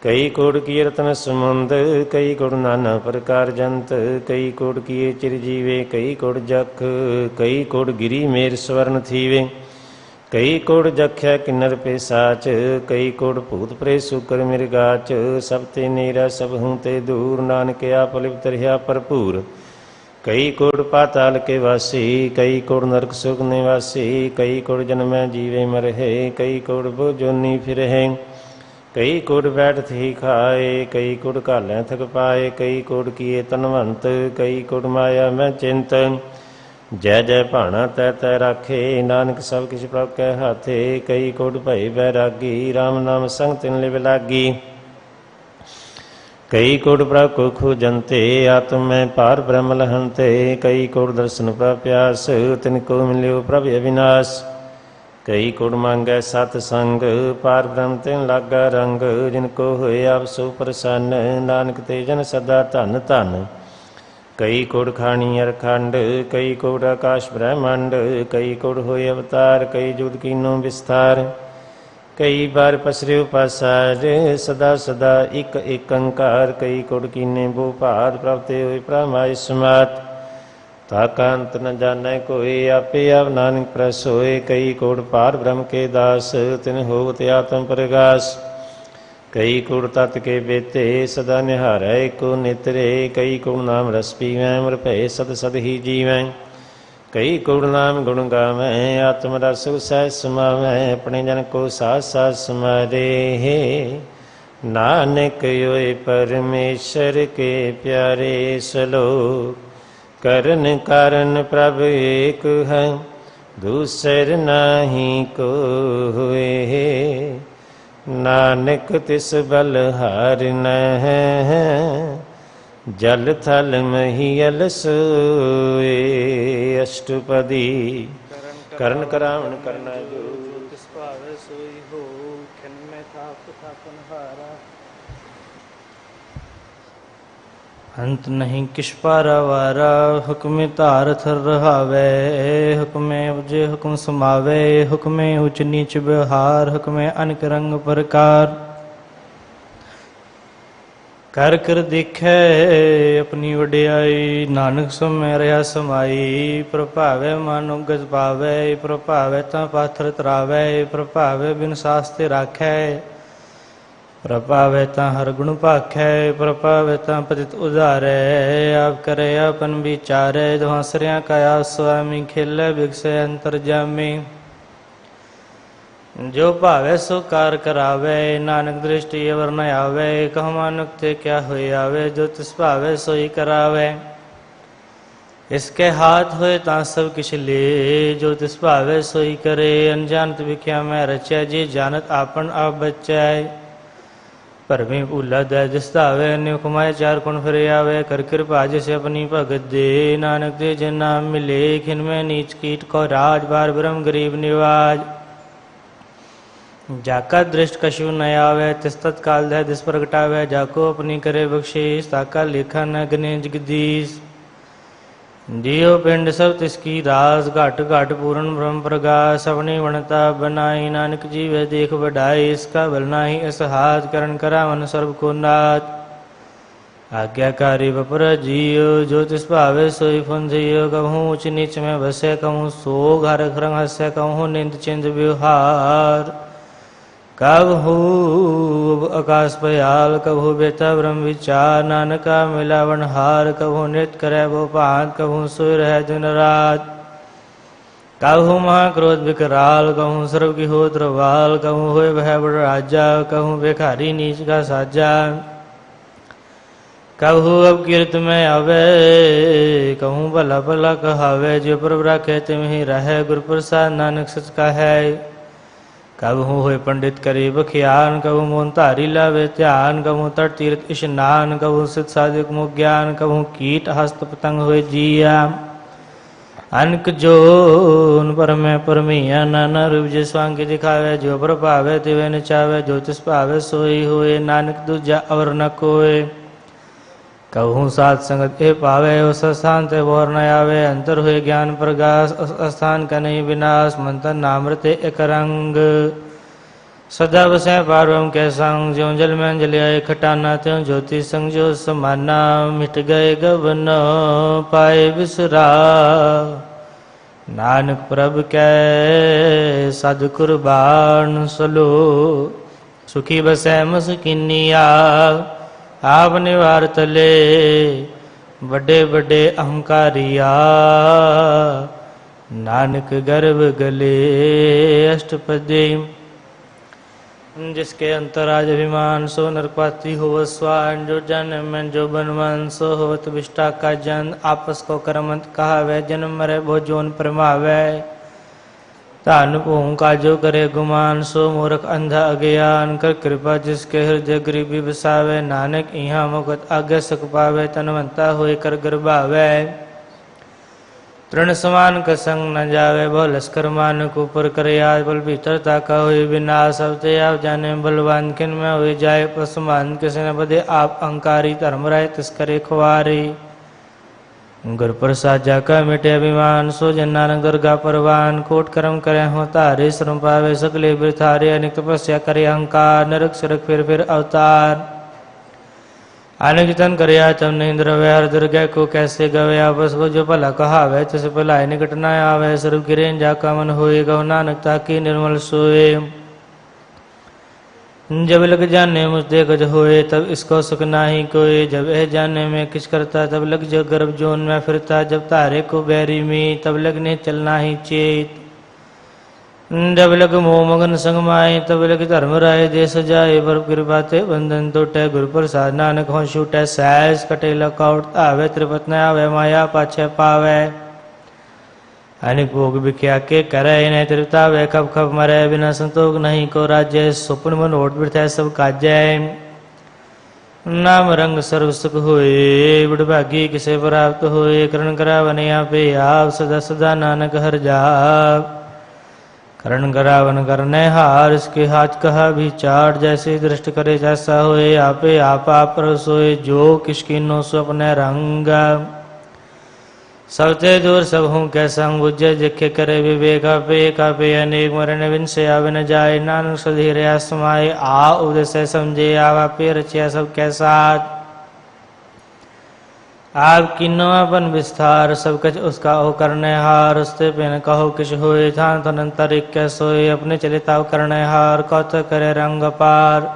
ਕਈ ਕੋੜ ਕੀਰਤਨ ਸਮੁੰਦ, ਕਈ ਕੋੜ ਨਾਨਾ ਪ੍ਰਕਾਰ ਜੰਤ, ਕਈ ਕੋੜ ਕੀਏ ਚਿਰ ਜੀਵੇ, ਕਈ ਕੋੜ ਜਖ, ਕਈ ਕੋੜ ਗਿਰੀ ਮੇਰ ਸਵਰਨ ਥੀਵੇ, ਕਈ ਕੋੜ ਜਖਿਆ ਕਿੰਨਰ ਪੇ ਸਾਚ, ਕਈ ਕੋੜ ਭੂਤ ਪ੍ਰੇ ਸੁਕਰ ਮਿਰਗਾਚ, ਸਭ ਤੇ ਨੀਰਾ ਸਭ ਹੂੰ ਤੇ ਦੂਰ, ਨਾਨਕ ਆਪ ਲਿਵਤ ਰਿਹਾ ਭਰਪੂਰ। ਕਈ ਕੋੜ ਪਾਤਾਲ ਕੇ ਵਾਸੀ, ਕਈ ਕੋੜ ਨਰਕ ਸੁਖ ਨਿਵਾਸੀ, ਕਈ ਕੋੜ ਜਨਮੈ ਜੀਵੇ ਮਰਹਿ, ਕਈ ਕੋੜ ਬੋ ਜੋਨੀ ਫਿਰਹਿ, ਕਈ ਕੋੜ ਬੈਠ ਹੀ ਖਾਏ, ਕਈ ਕੋੜ ਘਾਲੈ ਥਕ ਪਾਏ, ਕਈ ਕੋੜ ਕੀਏ ਤਨਵੰਤ, ਕਈ ਕੋੜ ਮਾਇਆ ਮੈਂ ਚਿੰਤ, ਜੈ ਜੈ ਭਾਣਾ ਤੈ ਤੈ ਰਾਖੇ, ਨਾਨਕ ਸਭ ਕਿਛ ਪ੍ਰਭ ਕੈ ਹਾਥੇ, ਕਈ ਕੋੜ ਭਏ ਬੈਰਾਗੀ, ਰਾਮ ਨਾਮ ਸੰਗ ਤਿਨ ਲਿਵ ਲਾਗੀ, ਕਈ ਕੋੜ ਪ੍ਰਭ ਕੋ ਖੋਜੰਤੇ, ਆਤਮ ਮੈਂ ਪਾਰ ਬ੍ਰਹਮ ਲਹੰਤੇ, ਕਈ ਕੋੜ ਦਰਸ਼ਨ ਪ੍ਰਭ ਪਿਆਸ, ਤਿਨ ਕੋ ਮਿਲਿਓ ਪ੍ਰਭ ਅਵਿਨਾਸ਼, ਕਈ ਕੋੜ ਮੰਗੈ ਸਤ ਸੰਗ, ਪਾਰ ਬ੍ਰਹਮ ਤਿਨ ਲਾਗਾ ਰੰਗ, ਜਿਨ ਕੋ ਹੋਏ ਆਪ ਸੋ ਪ੍ਰਸੰਨ, ਨਾਨਕ ਤੇ ਜਨ ਸਦਾ ਧਨ ਧਨ। ਕਈ ਕੋੜ ਖਾਣੀ ਅਰ ਖੰਡ, ਕਈ ਕੋੜ ਆਕਾਸ਼ ਬ੍ਰਹਮੰਡ, ਕਈ ਕੋੜ ਹੋਏ ਅਵਤਾਰ, ਕਈ ਜੁਗ ਕੀਨੋ ਵਿਸਥਾਰ, ਕਈ ਬਾਰ ਪਸਰਿਓ ਪਾਸਾਰ, ਸਦਾ ਸਦਾ ਇਕ ਇਕ ਅੰਕਾਰ, ਕਈ ਕੋੜ ਕੀਨੇ ਬੋ ਭਾਰ, ਪ੍ਰਭ ਤੇ ਹੋਏ ਪ੍ਰਮਾਇ ਸਮਾਤ, ਤਾਕਾ ਅੰਤ ਨ ਜਾਣੈ ਕੋਈ, ਆਪੇ ਆਪ ਨਾਨਕ ਪ੍ਰਸ ਹੋਏ, ਕਈ ਕੋੜ ਪਾਰ ਬ੍ਰਹਮ ਕੇ ਦਾਸ, ਤਿਨ ਹੋਵਤ ਆਤਮ ਪ੍ਰਗਾਸ, ਕਈ ਕੋੜ ਤਤ ਕੇ ਬੇਤੇ, ਸਦਾ ਨਿਹਾਰੈ ਏਕੋ ਨੇਤਰੇ, ਕਈ ਕੋੜ ਨਾਮ ਰਸ ਪੀਵੈ, ਅਮਰ ਭਏ ਸਦ ਸਦ ਹੀ ਜੀਵੈ, ਕਈ ਕੋੜ ਨਾਮ ਗੁਣ ਗਾਵੈ, ਆਤਮ ਰਸ ਸਹਿ ਸਮਾਵੈ, ਆਪਣੇ ਜਨ ਕੋ ਸਾਥ ਸਾਥ ਸਮਾਰੇ, ਨਾਨਕ ਹੋਏ ਪਰਮੇਸ਼ਰ ਕੇ ਪਿਆਰੇ, ਸਲੋਕ ਕਰਨ ਕਾਰਨ ਪ੍ਰਭ ਏਕ ਹੈ, ਦੂਸਰ ਨਾਹੀ ਕੋਇ, ਨਾਨਕ ਤਿਸ ਬਲਹਾਰਿ ਨਹਿ, ਜਲ ਥਲ ਮਹੀਅਲ ਸੋਏ। ਅਸ਼ਟਪਦੀ ਕਰਨ ਕਰਾਵਣ ਕਰਨਾ ਜੋ,
ਤਿਸ ਭਾਵੈ ਸੋਈ ਹੋ, ਖਿਨ ਮੈਂ ਥਾਪ ਥਾਪਨ ਹਾਰਾ। ਅੰਤ ਨਹੀਂ ਕਿਛ ਪਾਰਾਵਾਰਾ, ਹੁਕਮੇ ਧਾਰ ਥਰ ਰਹਾਵੇ, ਹੁਕਮੇ ਉਪਜੇ ਹੁਕਮ ਸਮਾਵੇ, ਹੁਕਮੇ ਉਚ ਨੀਚ ਵਿਵਹਾਰ, ਹੁਕਮੇ ਅਨਕ ਰੰਗ ਪ੍ਰਕਾਰ, ਕਰ ਕਰ ਦੇਖੈ ਆਪਣੀ ਵਡਿਆਈ, ਨਾਨਕ ਸੁਮੈ ਰਿਹਾ ਸਮਾਈ, ਪ੍ਰਭਾਵੈ ਮਨ ਉਗਜ ਪਾਵੈ, ਪ੍ਰਭਾਵੈ ਤਾਂ ਪਾਥਰ ਤਰਾਵੈ, ਪ੍ਰਭਾਵੈ ਬਿਨ ਸਾਸਤੇ ਰਾਖੈ, ਪ੍ਰਭਾਵੈ ਤਾਂ ਹਰ ਗੁਣ ਭਾਖੈ, ਪ੍ਰਭਾਵੈ ਤਾਂ ਪਤਿਤ ਉਧਾਰੈ, ਆਪ ਕਰੇ ਆਪਨ ਵਿਚਾਰੈ, ਦੁਹਾਸਰਿਆਂ ਕਾ ਆਪ ਸੁਆਮੀ, ਖੇਲੇ ਬਿਗਸੈ ਅੰਤਰ ਜਾਮੀ, ਜੋ ਭਾਵੈ ਸੋ ਕਾਰ ਕਰਾਵੇ, ਨਾਨਕ ਦ੍ਰਿਸ਼ਟੀ ਅਵਰ ਨ ਆਵੇ, ਕਹੁ ਮਾਨੁਖ ਤੇ ਕਿਆ ਹੋਏ ਆਵੇ, ਜੋ ਤਿਸ ਭਾਵੈ ਸੋਈ ਕਰਾਵੇ, ਇਸਕੇ ਹਾਥ ਹੋਏ ਤਾਂ ਸਭ ਕਿਛ ਲੇ, ਜੋ ਤਿਸ ਭਾਵੈ ਸੋਈ ਕਰੇ, ਅਨਜਾਨਤ ਵਿਖਿਆ ਮੈਂ ਰਚੈ, ਜੇ ਜਾਣਤ ਆਪਨ ਆਪ ਬਚੈ, ਭਰਮੇ ਭੂਲਾ ਦੈ ਜਿਸ ਧਾਵੇ, ਨਿਉ ਕਮਾਏ ਚਾਰ ਗੁਣ ਫਿਰ ਆਵੇ, ਕਰ ਕਿਰਪਾ ਜਿਸ ਆਪਣੀ ਭਗਤ ਦੇ, ਨਾਨਕ ਦੇ ਜਿਨ ਨਾਮ ਮਿਲੇ, ਖਿਨ ਮੈਂ ਨੀਚ ਕੀਟ ਕੋ ਰਾਜ, ਬਾਰ ਬ੍ਰਹਮ ਗਰੀਬ ਨਿਵਾਜ, ਜਾਕਾ ਦ੍ਰਿਸ਼ਟ ਕਛੂ ਨ ਆਵੇ, ਤਿਸ ਤਤ ਕਾਲ ਦੈ ਦਿਸ ਪ੍ਰਗਟਾਵੇ, ਜਾਕੋ ਆਪਣੀ ਕਰੇ ਬਖਸ਼ੀਸ਼, ਤਾਕਾ ਲੇਖਾ ਨ ਗਨੇ ਜਗਦੀਸ਼, ਜਿਉ ਪਿੰਡ ਸਭ ਤਿਸ ਕੀ ਰਾਸ, ਘਟ ਘਟ ਪੂਰਨ ਬ੍ਰਹਮ ਪ੍ਰਗਾਸ, ਆਪਣੀ ਵਣਤਾ ਬਨਾਈ, ਨਾਨਕ ਜੀਵੇ ਦੇਖ ਵਡਾਈ, ਇਸਕਾ ਬਲ ਨਾਹੀ ਇਸ ਹਾਥ, ਕਰਨ ਕਰਾਵਨ ਸਰਬ ਕੋ ਨਾਥ, ਆਗਿਆਕਾਰੀ ਵਪੁਰ ਜੀਉ, ਜੋ ਤਿਸ ਭਾਵੇ ਸੋਈ ਫੁੰਝਿਓ, ਕਹੂੰ ਉਚ ਨੀਚ ਮੈਂ ਵਸੈ, ਕਹੂੰ ਸੋਗ ਹਰ ਖਰੰਗ ਹਸੈ, ਕਹੂੰ ਨਿੰਦ ਚਿੰਦ ਵਿਵਹਾਰ, ਕਬਹੂ ਆਕਾਸ਼ ਭयाल, ਕਬਹੂ ਬੇਤਾ ਬ੍ਰਹਮ ਵਿਚਾਰ, ਨਾਨਕਾ ਮਿਲਾਵਨ ਹਾਰ, ਕਬਹੂ ਨਿਤ ਕਰੈ ਬੋ ਭਾਂਤ, ਕਬਹੂ ਸੋਇ ਰਹਿ ਦਿਨ ਰਾਤ, ਕਬਹੂ ਮਹਾ ਕ੍ਰੋਧ ਵਿਕਰਾਲ, ਕਬਹੂ ਸਰਬ ਕੀ ਹੋਤ ਰਵਾਲ, ਕਬਹੂ ਹੋਏ ਭੈ ਬੜ ਰਾਜਾ, ਕਬਹੂ ਭਿਖਾਰੀ ਨੀਚ ਕਾ ਸਾਜਾ, ਕਬਹੂ ਅਵਕੀਰਤ ਮੈਂ ਆਵੇ, ਕਬਹੂ ਭਲਾ ਭਲਾ ਕਹਾਵੇ, ਜੋ ਪ੍ਰਭ ਰਾਖੇ ਤਿਮਹਿ ਰਹੈ, ਗੁਰ ਪ੍ਰਸਾਦ ਨਾਨਕ ਸਚ ਕਹੈ, ਕਬਹੂ ਹੋਏ ਪੰਡਿਤ ਕਰੇ ਬਖਿਆਨ, ਕਬਹੂ ਮੋਨ ਧਾਰੀ ਲਾਵੇ ਧਿਆਨ, ਕਬਹੂ ਤਟ ਤੀਰਥ ਇਸ਼ਨਾਨ, ਕਬਹੂ ਸਿਧ ਸਾਧਿਕ ਮੁਖ ਗਿਆਨ, ਕਬਹੂ ਕੀਟ ਹਸਤ ਪਤੰਗ ਹੋਏ ਜੀਆ, अनक जोन पर मैं परमिया नाना रूप जिस स्वांग दिखावे जो प्रभावे तिवे नचावे जो तिस पावे सोई होए नानक दूजा अवर न कोय कहूँ सात संगत ए पावे उस स्थान ते बोर न आवे अंतर हुए ज्ञान प्रकाश उस स्थान का नहीं विनाश मंथन नामृते एक रंग सदा बसै पार्वम के संग ज्यों जल में अंजलि आए खटाना त्यों ज्योति संग जो समाना मिट गए गबन पाए बिसरा नानक प्रभ कै सद कुर्बान सलो सुखी बसै मसकिनिया आप निवार तले बड़े बड़े अहंकारिया नानक गर्भ गले अष्टपदी जिसके अंतराज अभिमान सो नरकपाती हो स्वान जो जन में जो बनवन सो होत विष्टा का जन आपस को करमंत कहा वह जन्म मरे भो जोन परमावै तान भूं का जो करे गुमान सो मूर्ख अंधा अज्ञान कर कृपा जिसके हृदय गरीबी बसावे नानक इहाँ मुकत आज्ञा सुख पावे तनवंता होए कर गर्भावे तृण समान का संग न जावे बहु लश्कर मान को ऊपर कर याद बल भीतर ताका हुए विनाश अब ते आप जाने बलवान किन में हुए जाए पसमान किसी न बदे आप अहंकारी धर्म राय तिस्करे खुआरी गुर प्रसाद जाका मिटे अभिमान सो जन नानक दुर्गा परवान कोट कर्म करे हो तारे श्रम पावे सकले वृथारे अनेक तपस्या करे अहंकार नरक सरक फिर अवतार अनेक जतन करया तब निंद्र हर दुर्गा को कैसे गवे आपस को जो भला कहावे तिस भला निकट न आवे सर्व गिरेन जाका मन होए गौ नानक ताकी निर्मल सोए जब लग जाने मुझे गज होए तब इसको सुख नाही कोई जब यह जाने में किस करता तब लग जो गर्भ जोन में फिरता जब तारे को बैरी में तब लगने चलना ही चेत जब लग मोह मगन संग माए तब लग धर्म राय देश जाए पर कृपा ते बंधन टूटे गुरु प्रसाद नानक हो छूटे सहज कटे लकाउट आवे त्रिपत न आवे माया पाछे पावे अनेक भोग बिख्या के करे इन्हें तृप्ता वे कब कब मरे बिना संतोष नहीं को राज्य सुपन मन ओट बिठा सब काजय नाम रंग सर्व सुख होए बुढ़भागी किसे प्राप्त होए करण करावन यहाँ पे आप सदा सदा नानक हर जाप करण करावन करने हार इसके हाथ कहा भी चाट जैसे दृष्ट करे जैसा होए आपे आप सोए जो किसकी नो सो अपने रंग सबते दूर सब हूँ कैसा बुझे जिखे करे विवेक पे अनेक मरण विन से आवे न जाए नानक सधीर समाये आ उदय से समझे आवा पे रचिया सब कैसा आप किन्नो अपन विस्तार सब कुछ उसका हो करने हार उसते पे न कहो किश होए थान तनंतरिक कैसोए अपने चले ताव करने हार कौतक करे रंग पार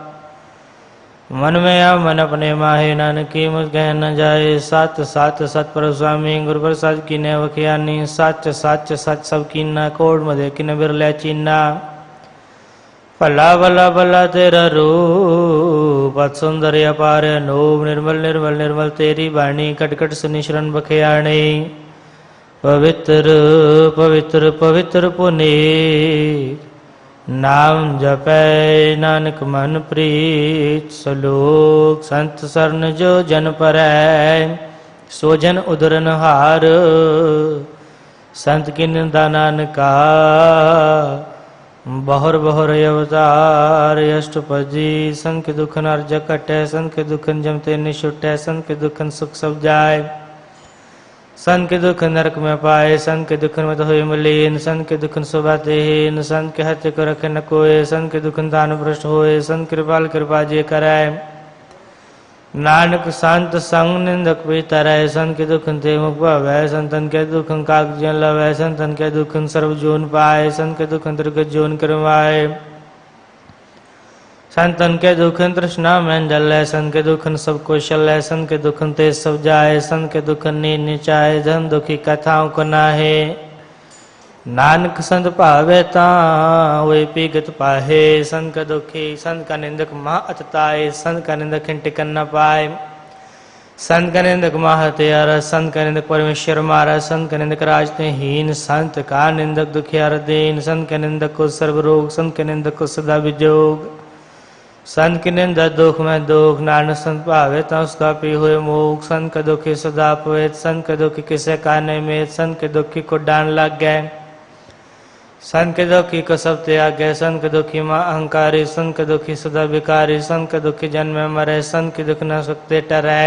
मन में या मन अपने माहे नानकी मुझ कह न जाए सत सत सतपर स्वामी गुरु प्रसाद की ने वखियानी सच सच सच सब कीना कोड मधे किन बिरले चीना भला भला भला तेरा रूप अत सुंदर अपार अनूप निर्मल निर्मल निर्मल तेरी वाणी कटकट सुनि शरण बखियाणी पवित्र पवित्र पवित्र पुनीत नाम जपै नानक मन प्रीत सलोक संत सरन जो जन परै सो जन उदरन हार संत की निंदा नानका बहुर बहुर अवतार अष्टपदी संत के दुखन अर्ज कटै संत के दुखन जमते निछुटै संत के दुखन सुख सब जाय संत के दुख नरक में पाए संत के दुख में तो हुए मलिन संत के दुख सुभातेहीन संत के हत्या को रखे न कोय संत के दुख दान भ्रष्ट होए संत कृपाल कृपा जे कराए नानक संत संग निंदक भी तरह संत के दुख ते मुख भवै संतन के दुख काग लवै संतन के दुख सर्व जोन पाए संत के दुख दुर्गत जोन करवाए संतन के दुखन तृष्णा में जल है संत के दुखन सब कुशल है संत के दुखन ते सब जाए संत के दुखन नीचाए धन दुखी कथाओं को नाहे नानक संत पावे ता वे पीगत पाहे संत का दुखी संत का निंदक महा अतताए संत का निंदक टिकन न पाए संत का निंदक महात्यार संत का निंदक परमेश्वर मारा संत का निंदक राजते हीन संत का निंदक दुखियार दीन संत के निंदक को सर्व रोग संत के निंदक को सदा विजोग संत की निंदा दुख में दुख, नानक संत भावे ता उसका पी हुए मूक। संत के दुखी सदा पवेत, संत के दुखी किसे काने में, संत के दुखी को डांड लग गए। संत के दुखी को सब त्याग गए, संत के दुखी माँ अहंकारी, संत के दुखी सदा विकारी, संत के दुखी जन्म में मरे, संत के दुख न सकते टरे।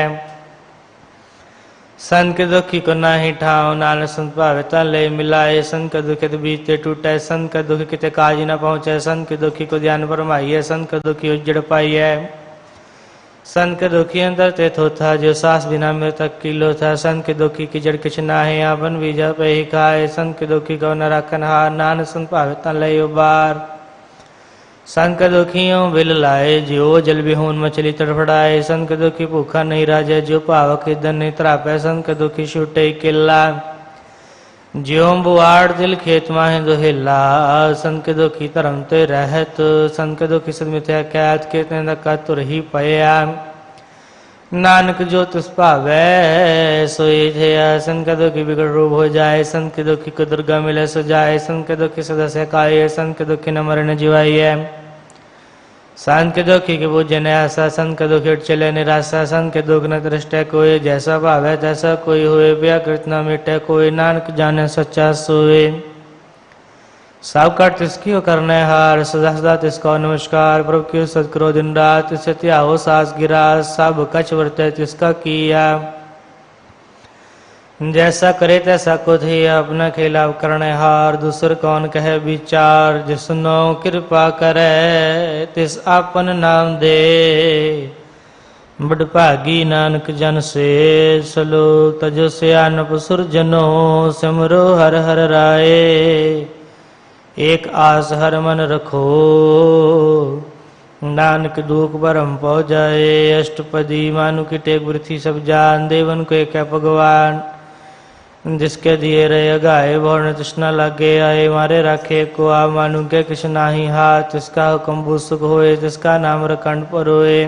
संत के दुखी को ना ही ठाओ, नानक संत भावे ता ले मिलाए। संत के दुखी तो बीते टूटे, संत के दुखी किते काज न पहुँचे, संत के दुखी को ध्यान फरमाइए, संत के दुखी उजड़ पाइए। संत के दुखी अंदर ते थोथा, जो सास बिना मृतक किलो था। संत के दुखी की जड़ किछ नाहे, आपन बीजा पे ही खाए। संत के दुखी को न राखन हार, नानक संत भावे ता ले उबार। संत के दुखियों बिल लाए, जो जल बिहून मछली तड़फड़ाए। संत के दुखी भूखा नहीं राजे, जो पावक इधन नहीं त्रापे। संत के दुखी छूटे किला, ज्यों बुआड़ दिल खेत माहे दुहिला। संत के दुखी धर्म ते रहत, संत के दुखी सदमिथ्या कैत। केतने धक्का तुर ही पया, नानक जो तुस पावे सोई जया। संत के दुखी बिगड़ रूप हो जाए, संत के दुखी को दुर्गा मिले सो जाए। संत के दुखी सदस्य काये, संत के दुखी न मरे न जीवाइए। संत के दुखी के पूजे न आशा, संत के दुखी चले निराशा। संत के दुख न दृष्टि कोई, जैसा भावे तैसा कोई हुए। व्याकृत न मिटे कोई, नानक जाने सच्चा सोए। सब कर तिसकी करने हार, सदा सदा तिसको नमस्कार। प्रभु की सत्करो दिन रात, तिसे त्याहो सास गिरा। सब कछ वर्ते तिसका किया, जैसा करे तैसा खुद ही अपना खिलाफ करने हार। दूसर कौन कहे विचार, जिसनो कृपा करे तिस आपन नाम दे। बड़ भागी नानक जन से सलो, तजो सियानप सुरजनो। सिमरो हर हर राय, एक आस हर मन रखो। नानक दुख भरम पौ जाए, अष्टपदी मानु की टेक वृथी सब जान। देवन को एक है भगवान, जिसके दिए रहे गाये। भौर्ण तृष्णा लगे आए, मारे राखे को आ। मानु के किश नाही हाथ, तिसका हुक्म सुख होए। तिसका नाम रखंड परोए,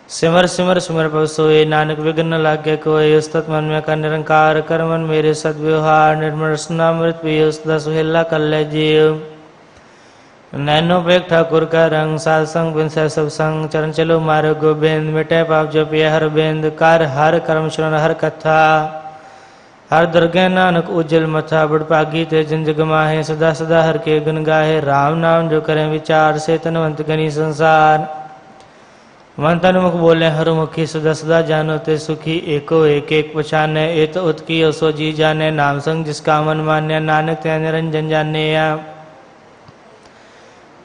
सिमर सिमर सिमर पव सोए। नानक विघ्न लागे कोई, उस्तत मन में का निरंकार। कर मन मेरे सद्व्यवहार, निर्मल स्नामृत पिय सदा सुहेला कर ले जीव। नैनो पेक ठाकुर का रंग, साल संग बिन सह सब संग। चरण चलो मारो गोबिंद, मिटे पाप जो पिय हर बिंद। कार हर कर्म श्रवण हर कथा, हर दरगह नानक उज्जवल मथा। बड़ पागी ते जिन जग माहे, सदा सदा हर के गुण गाहे। राम नाम जो करें विचार, से तनवंत गनी संसार। मन तन मुख बोले हर मुखी, सदा सदा जानो ते सुखी। एको एक एक पछाने, ए तो उत्की असो जी जाने। नाम संग जिसका मन मान्य, नानक ते निरंजन जाने।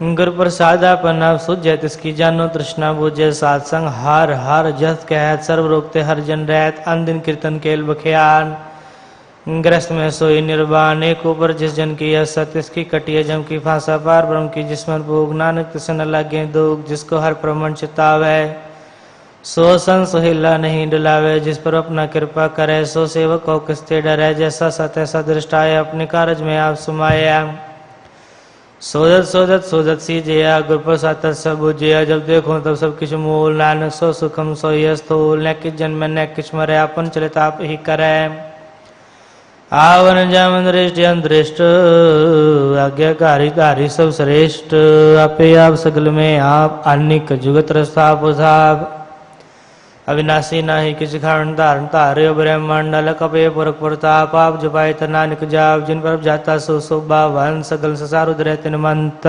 गुरु प्रसाद अपन आप सुझे, तिसकी जानो तृष्णा बुझे। सात संग हार हार जस कहत, सर्व रोग ते हर जन रहत। अन दिन कीर्तन केल बख्यान, ग्रस्त में सोई निर्वाण। एक ऊपर जिस जन की सत्य, इसकी कटिय जम की फांसा। पार ब्रह्म की जिसमन भोग, नानक तिसे न लगे दोग। जिसको हर प्रमण चितावे, सो सन सोहिला नहीं डुलावे। जिस पर अपना कृपा करे, सो सेवक को किसते डरे। जैसा सत ऐसा दृष्टाया, अपने कारज में आप सुमाया। सोदत सोदत सोदत सी जया, गुर प्रसाद सब बुझिया। जब देखो तब सब किछ मूल, नानक सो सुखम सो स्थूल। न किछ जन्म न किछ मरे, अपन चलित आप ही करे। आवन जामन दृष्ट अंतरिष्ट, आज्ञाकारी कारी सब श्रेष्ठ। आपे आप सगल में आप, अनिक जुगत रस्ता पुधाप। अविनाशी नाही किस कारण धारण तारे। ब्रह्मंडल कपे पुरख प्रताप, आप जपाए त नानक जाप। जिन पर जाता सो शोभावन, सगल संसार उदरे तिन मंत।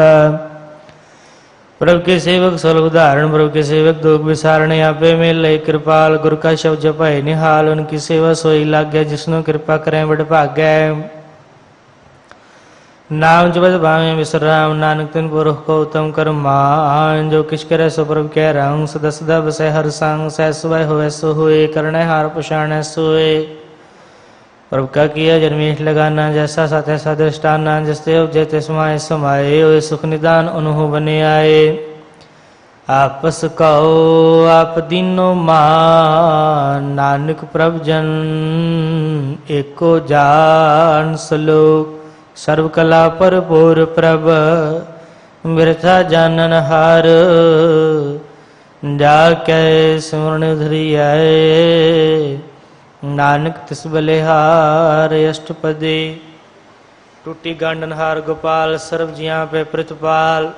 प्रभु के सेवक सल उदाहरण, प्रभु के सेवक दुख विसारण। आपे में लय कृपाल, गुरु का शब्द जपाए निहाल। उनकी सेवा सोई लागे, जिसनो कृपा करें बड़ भाग्य। नाम जपत भावे विश्राम, नानक तिन पुरुष को उत्तम कर्मान। जो किस करे सो प्रभु कह रंग, सदा सदा बसे हर संग। सह सुबह होवे सो हुए, करने हार पुषाण सोए। प्रभु का किया जन्मेश लगाना, जैसा साथे सा दृष्टाना। जैसे उपजते समाये समाये, हुए सुख निदान उन्हों बने आए। आपस कहो आप दीनो मान, नानक प्रभु जन एको जान। श्लोक सर्व कला पर पूर प्रभ, बिरथा जानन हार। जाके स्मरण धरियाए, नानक तिस बलिहार। अष्टपदी टूटी गांडनहार गोपाल, सर्व जिया पे प्रतिपाल।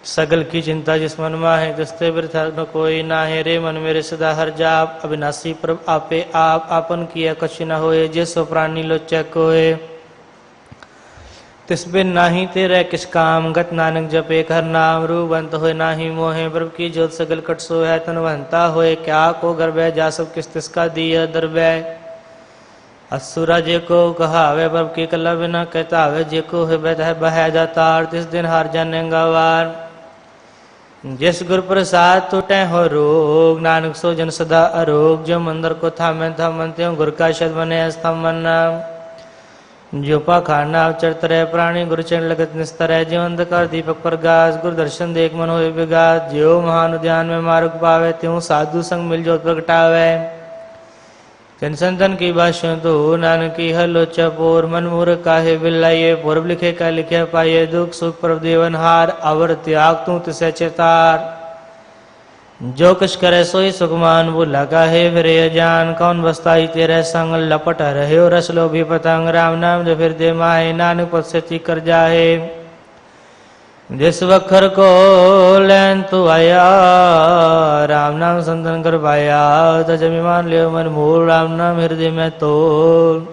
सगल की चिंता जिस मन माहे तिसते वृथा न कोई नाहे। रे मन मेरे सदा हर जाप अविनाशी प्रभ आपे आप आपन किया कछु न होए। जे सो प्राणी लोचै कोय तिस बिन नाही तेरे किस काम। गत नानक जपे हर नाम रूबंत होए नाही मोहे। प्रभु की जोत सगल कट सो है तनवंता होए। क्या को गर्भै जा सब किस तिसका दिया दरबै। असुरा जे को कहावे प्रभु की कला बिना कहता हवे। जे को है बह जातार तिस दिन हार जानेगा वार। जिस गुर प्रसाद टूटे हो रोग नानक सो जन सदा अरोग। जो मंदिर को थामे थामन त्यों गुर का शब्द बने स्थामन। जो पाखाना चरत रहे प्राणी गुरु चरण लगत निस्तर है। जो अंधकार दीपक प्रकाश गुरु दर्शन देख मन होए विगात। जो महान उद्यान में मार्ग पावे त्यों साधु संग मिल जोत प्रगटावे। जन संतन की भाष्यों तो नानक की हर लोचा पोर। मन मूर्ख काहे बिलाइए पूर्व लिखे का लिखे पाइए। दुख सुख प्रभ देवनहार अवर त्याग तू तिसे चेतार। जो कुछ करे सोई सुखमान भूला काहे फिरे अजान। कौन बसताई तेरे संग लपट रहे हो रस लो भी पतंग। राम नाम जो फिर दे माहे नानक पद से कर जाहे। जिस वखर को लैन तू आया राम नाम संतन कर पाया। तजमी मान लियो मन मूल राम नाम हृदय में तोल।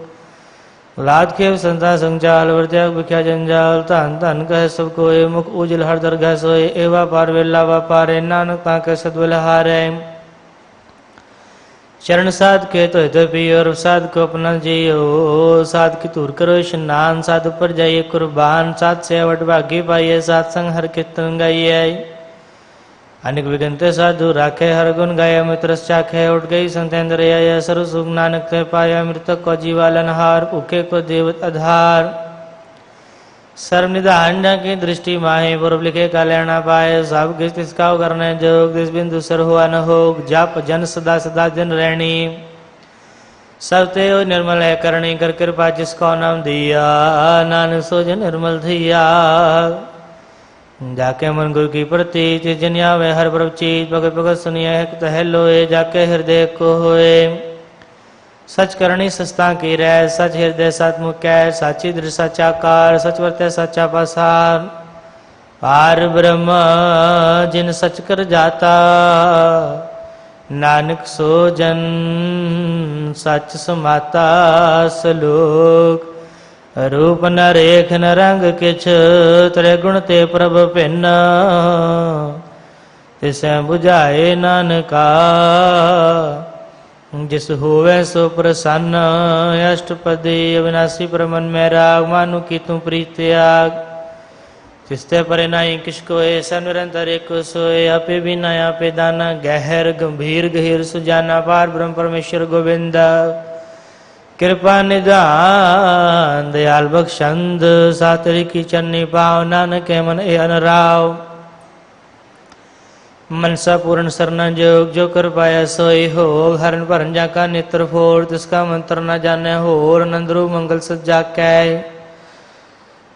लाद खेव संता संचाल वर्त्याग बिख्या जंजाल। तन तन कह सब कोय मुख उजल हर दरगह सोए। एवा पार वेला वा पारे नानक ताके सदवल हारे। चरण साध के तो हित पियो साध को अपना जियो। साध की तूर करो स्नान साध ऊपर जाइए कुर्बान। साध से अवट भागी पाइए साध संग हर कीर्तन गाइए। अनेक विघ्नते साधु राखे हर गुण गाया। मित्र चाखे उठ गई संतेन्द्र सर्व सुख नानक ते पाया। मृतक को जीवालन हार उके को देवत आधार। सर्वनिधान की दृष्टि माहे पूर्व लिखे का लेना पाए। सब किस तिसका करने जोग दिस बिंदु सर हुआ न हो। जप जन सदा सदा दिन रहनी सब ते निर्मल है करणी। कर कृपा जिसको नाम दिया नानक सो जन निर्मल धिया। जाके मन गुरु की प्रती जनिया वे हर प्रभ चीज। भगत भगत सुनिए तह लोए जाके हृदय को होए। सच करणी सस्ता की रह सच हृदय सच मुख्य। साची दृढ़ साचाकार सच वर्ते साचा पसार। पार ब्रह्म जिन सच कर जाता नानक सो जन सच समाता। सलोक रूप न रेख न रंग किछ त्रिगुण ते प्रभ भिन्न। तिसे बुझाए नानका जिस होवे सो प्रसन्न। अष्टपदी अविनाशी प्रमन में राग मानु की तू प्रीत त्याग। तिस्ते परे नाई किसको ऐसा निरंतर एक सोए। आपे भी ना आपे दाना गहर गंभीर गहीर सुजाना। पार ब्रह्म परमेश्वर गोविंद कृपा निदान दयाल बख्शंद। सातरी की चन्नी पाव नानक मन ए अनराव। मनसा पूर्ण सरना जोग जो कर पाया सोई हो। हरण भरन जाका नेत्र फोड़ तिसका मंत्र न जाने होर। नंदरू मंगल सज्जा कै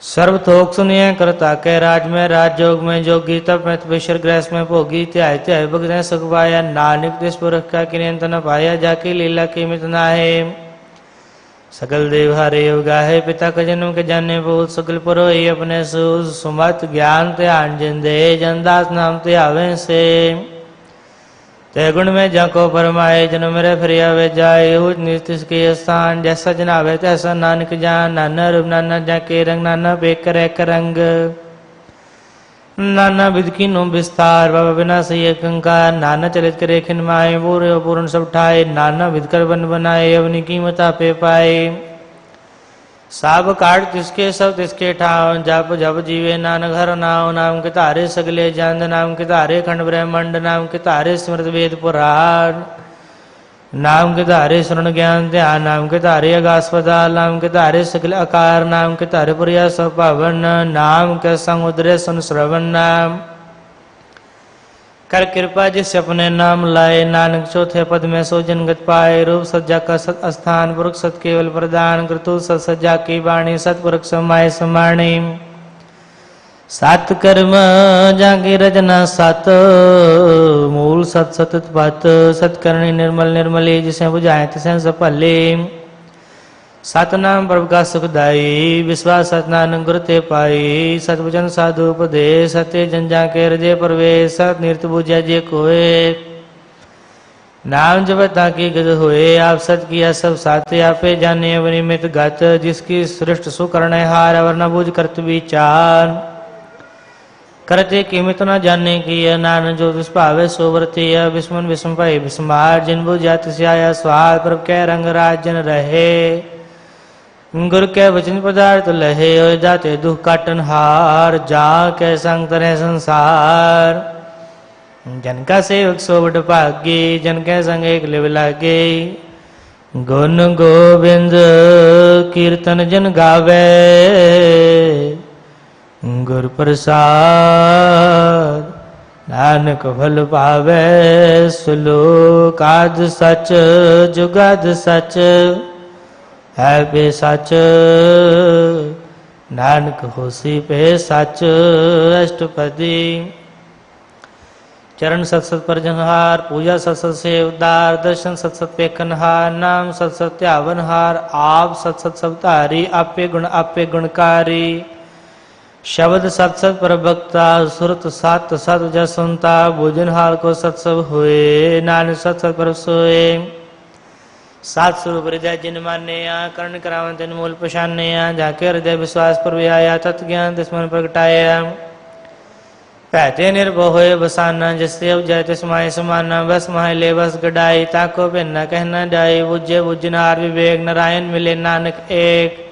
सर्व थोक सुनिए करता कै। राज में राज जोग में जोगी तप में तपेश्वर ग्रह में भोगी। त्याय त्याय भगत सुख पाया नानक तिस पुरख का किनेत न पाया। जाकी लीला की मित नाहे सकल देव हरे योगा है। पिता का जन्म के जाने बहुत सकल पुरोहि अपने सुमत ज्ञान ते आन जिंदे। जनदास नाम ते आवे से ते गुण में जाको परमाए। जन्म मेरे फिर आवे जाए उच नीतिस के स्थान। जैसा जन आवे तैसा नानक जान। नाना रूप नाना जाके रंग नाना बेक करे करंग। नाना विध की नो विस्तार बाबा बिना सही कंकार। नाना चलित करे खिन माए पूरे पूर्ण सब ठाए। नाना विध कर बन बनाए अपनी कीमत पे पाए। साब काट तिसके सब तिसके ठाव। जप जप जीवे नानक हर नाव। नाम के तारे सगले जंद नाम के तारे खंड ब्रह्मंड। नाम के तारे स्मृत वेद पुराण। नाम के तारे शरण ज्ञान ध्यान। नाम के तारे अगास्पदाल। नाम के तारे सकल आकार। नाम के तारे प्रिया सब पावन। नाम के संग उदरे सन श्रवण। नाम कर कृपा जिस अपने नाम लाए। नानक चौथे पद में सो जनगत पाए। रूप सज्जा का सत स्थान पुरुष सत केवल प्रदान। कृतु सत सज्जा की वाणी सतपुरुष समाय समाणी। सात कर्म जागी रजना सत। मूल सत सतत पत। सतकर्णी निर्मल निर्मली जिसे बुझाए तिसे सफले। सतनाम प्रभु का सुखदाई विश्वास सतनानंद गुरु ते पाई सतवचन साधु उपदेश सत्य जन जा के हृदय प्रवेश सत निरत बुझा जे कोय नाम जब ताकि गद हुए आप सत किया सब साथे आपे जाने अवनिमित गत जिसकी सृष्ट सुकर्ण हार अवर न बुझ करत विचार करते कीमत न जाने की नान जो विस्पावे सोवरती विस्मन विस्म पाई विस्मार जिन बुझ जात से आया स्वाद प्रभ के रंग राज जन रहे गुरु के वचन पदार्थ लहे हो जाते दुख काटन हार जा के संग तरह संसार जन का सेवक सोवट भागे जन के संग एक लिव लागे गुण गोविंद कीर्तन जन गावे गुरु प्रसाद नानक फल पावे श्लोक आद सच जुगाद सच है पे सच नानक होसी पे सच अष्टपदी चरण सत सत पर जनहार पूजा सत सत से उदार दर्शन सत सत पे कनहार नाम सत सत त्यावन हार आप सत सत सब तारी आपे गुणकारी शब्द सत सत पर भक्ता सुरत सत सत जसुनता भोजन हाल को सत सब हुए नानक सत सत पर सोए सात स्वरूप हृदय जिन माने कर्ण करावन तिन मूल पशाने जाके हृदय विश्वास पर भी आया तत् ज्ञान तिस्मन प्रगटाया पहते निर्भय होए बसाना जिससे अब जाए तिस्माय समाना बस माय ले बस गडाई ताको पे न कहना डाई बुझे बुझनार विवेक नारायण मिले नानक एक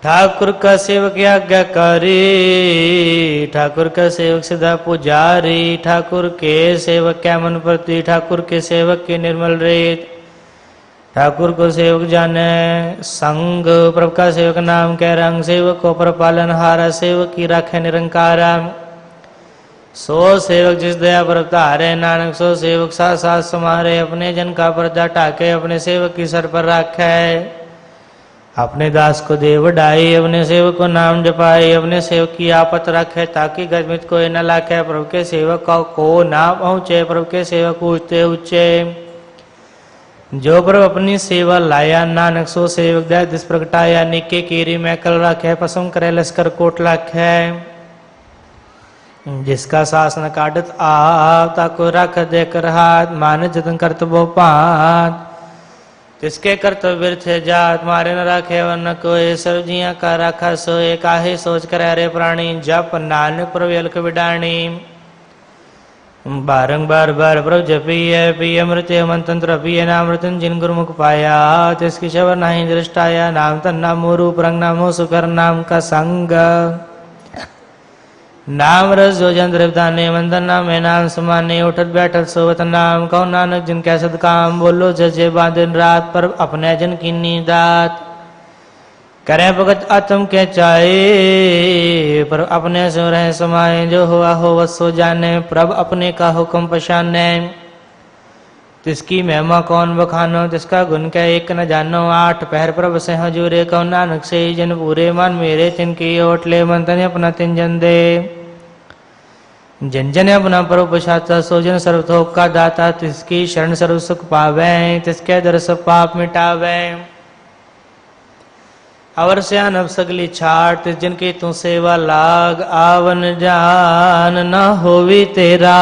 ठाकुर का सेवक आज्ञाकारी ठाकुर का सेवक सदा पुजारी ठाकुर के सेवक क्या मन प्रति ठाकुर के सेवक के निर्मल रेत ठाकुर को सेवक जाने संग प्रभु का सेवक नाम कह रंग सेवक को पर पालन हारा सेवक की राखे निरंकारा सो सेवक जिस दया पर तारे नानक सो सेवक साथ साथ समारे अपने जन का पर्दा टाके अपने सेवक की सर पर राखे अपने दास को देव डाई अपने सेवक को नाम जपाए अपने सेवक की आपत रखे ताकि गजमित कोई न लाखे प्रभु के सेवक को ना पहुँचे प्रभु के सेवक ऊंचे ऊंचे जो प्रभु अपनी सेवा लाया नानक सो सेवक दया दिस प्रगटाया निके कीरी में कल रखे पसम करे लश्कर कोट लाखे जिसका शासन काटत आप ताको रख देकर हाथ मान जतन करत वो पात तिसके कर्तव्य थे जात मारे न राखे वन कोई सर्वजिया का राखा सोए काहे सोच कर अरे प्राणी जप नानक प्रवेल विडाणी बारंबार बार प्रभु जपिय पिय अमृत मंत्र पिय नामृतन जिन गुरुमुख पाया तिसकी शबर नहीं दृष्टाया नाम तन नामो रूप रंग नामो सुकर नाम का संग नाम रस जो जंद्रदाने वंदन नाम है नाम समाने उठत बैठत सोवत नाम कहो नानक जिन कै सदकाम बोलो जजे बादिन रात पर अपने जन की नीदात करे भगत आत्म के चाहे पर अपने से रहे समाये जो हुआ हो वसो जाने प्रभ अपने का हुक्म पशाने तिसकी महिमा कौन बखानो तिसका गुण क्या एक न जानो आठ पहर प्रभ से हजूरे कहो नानक से जन पूरे मन मेरे तिनकी ओटले मन तने अपना तिन जन दे जन जन अपना प्रभु पछाता सोजन सर्वथोक का दाता तिसकी शरण सर्व सुख पावे तिसके दर सब पाप मिटावे अवर से अनब सगली छाट तिस जन की तू सेवा लाग आवन जान न होवी तेरा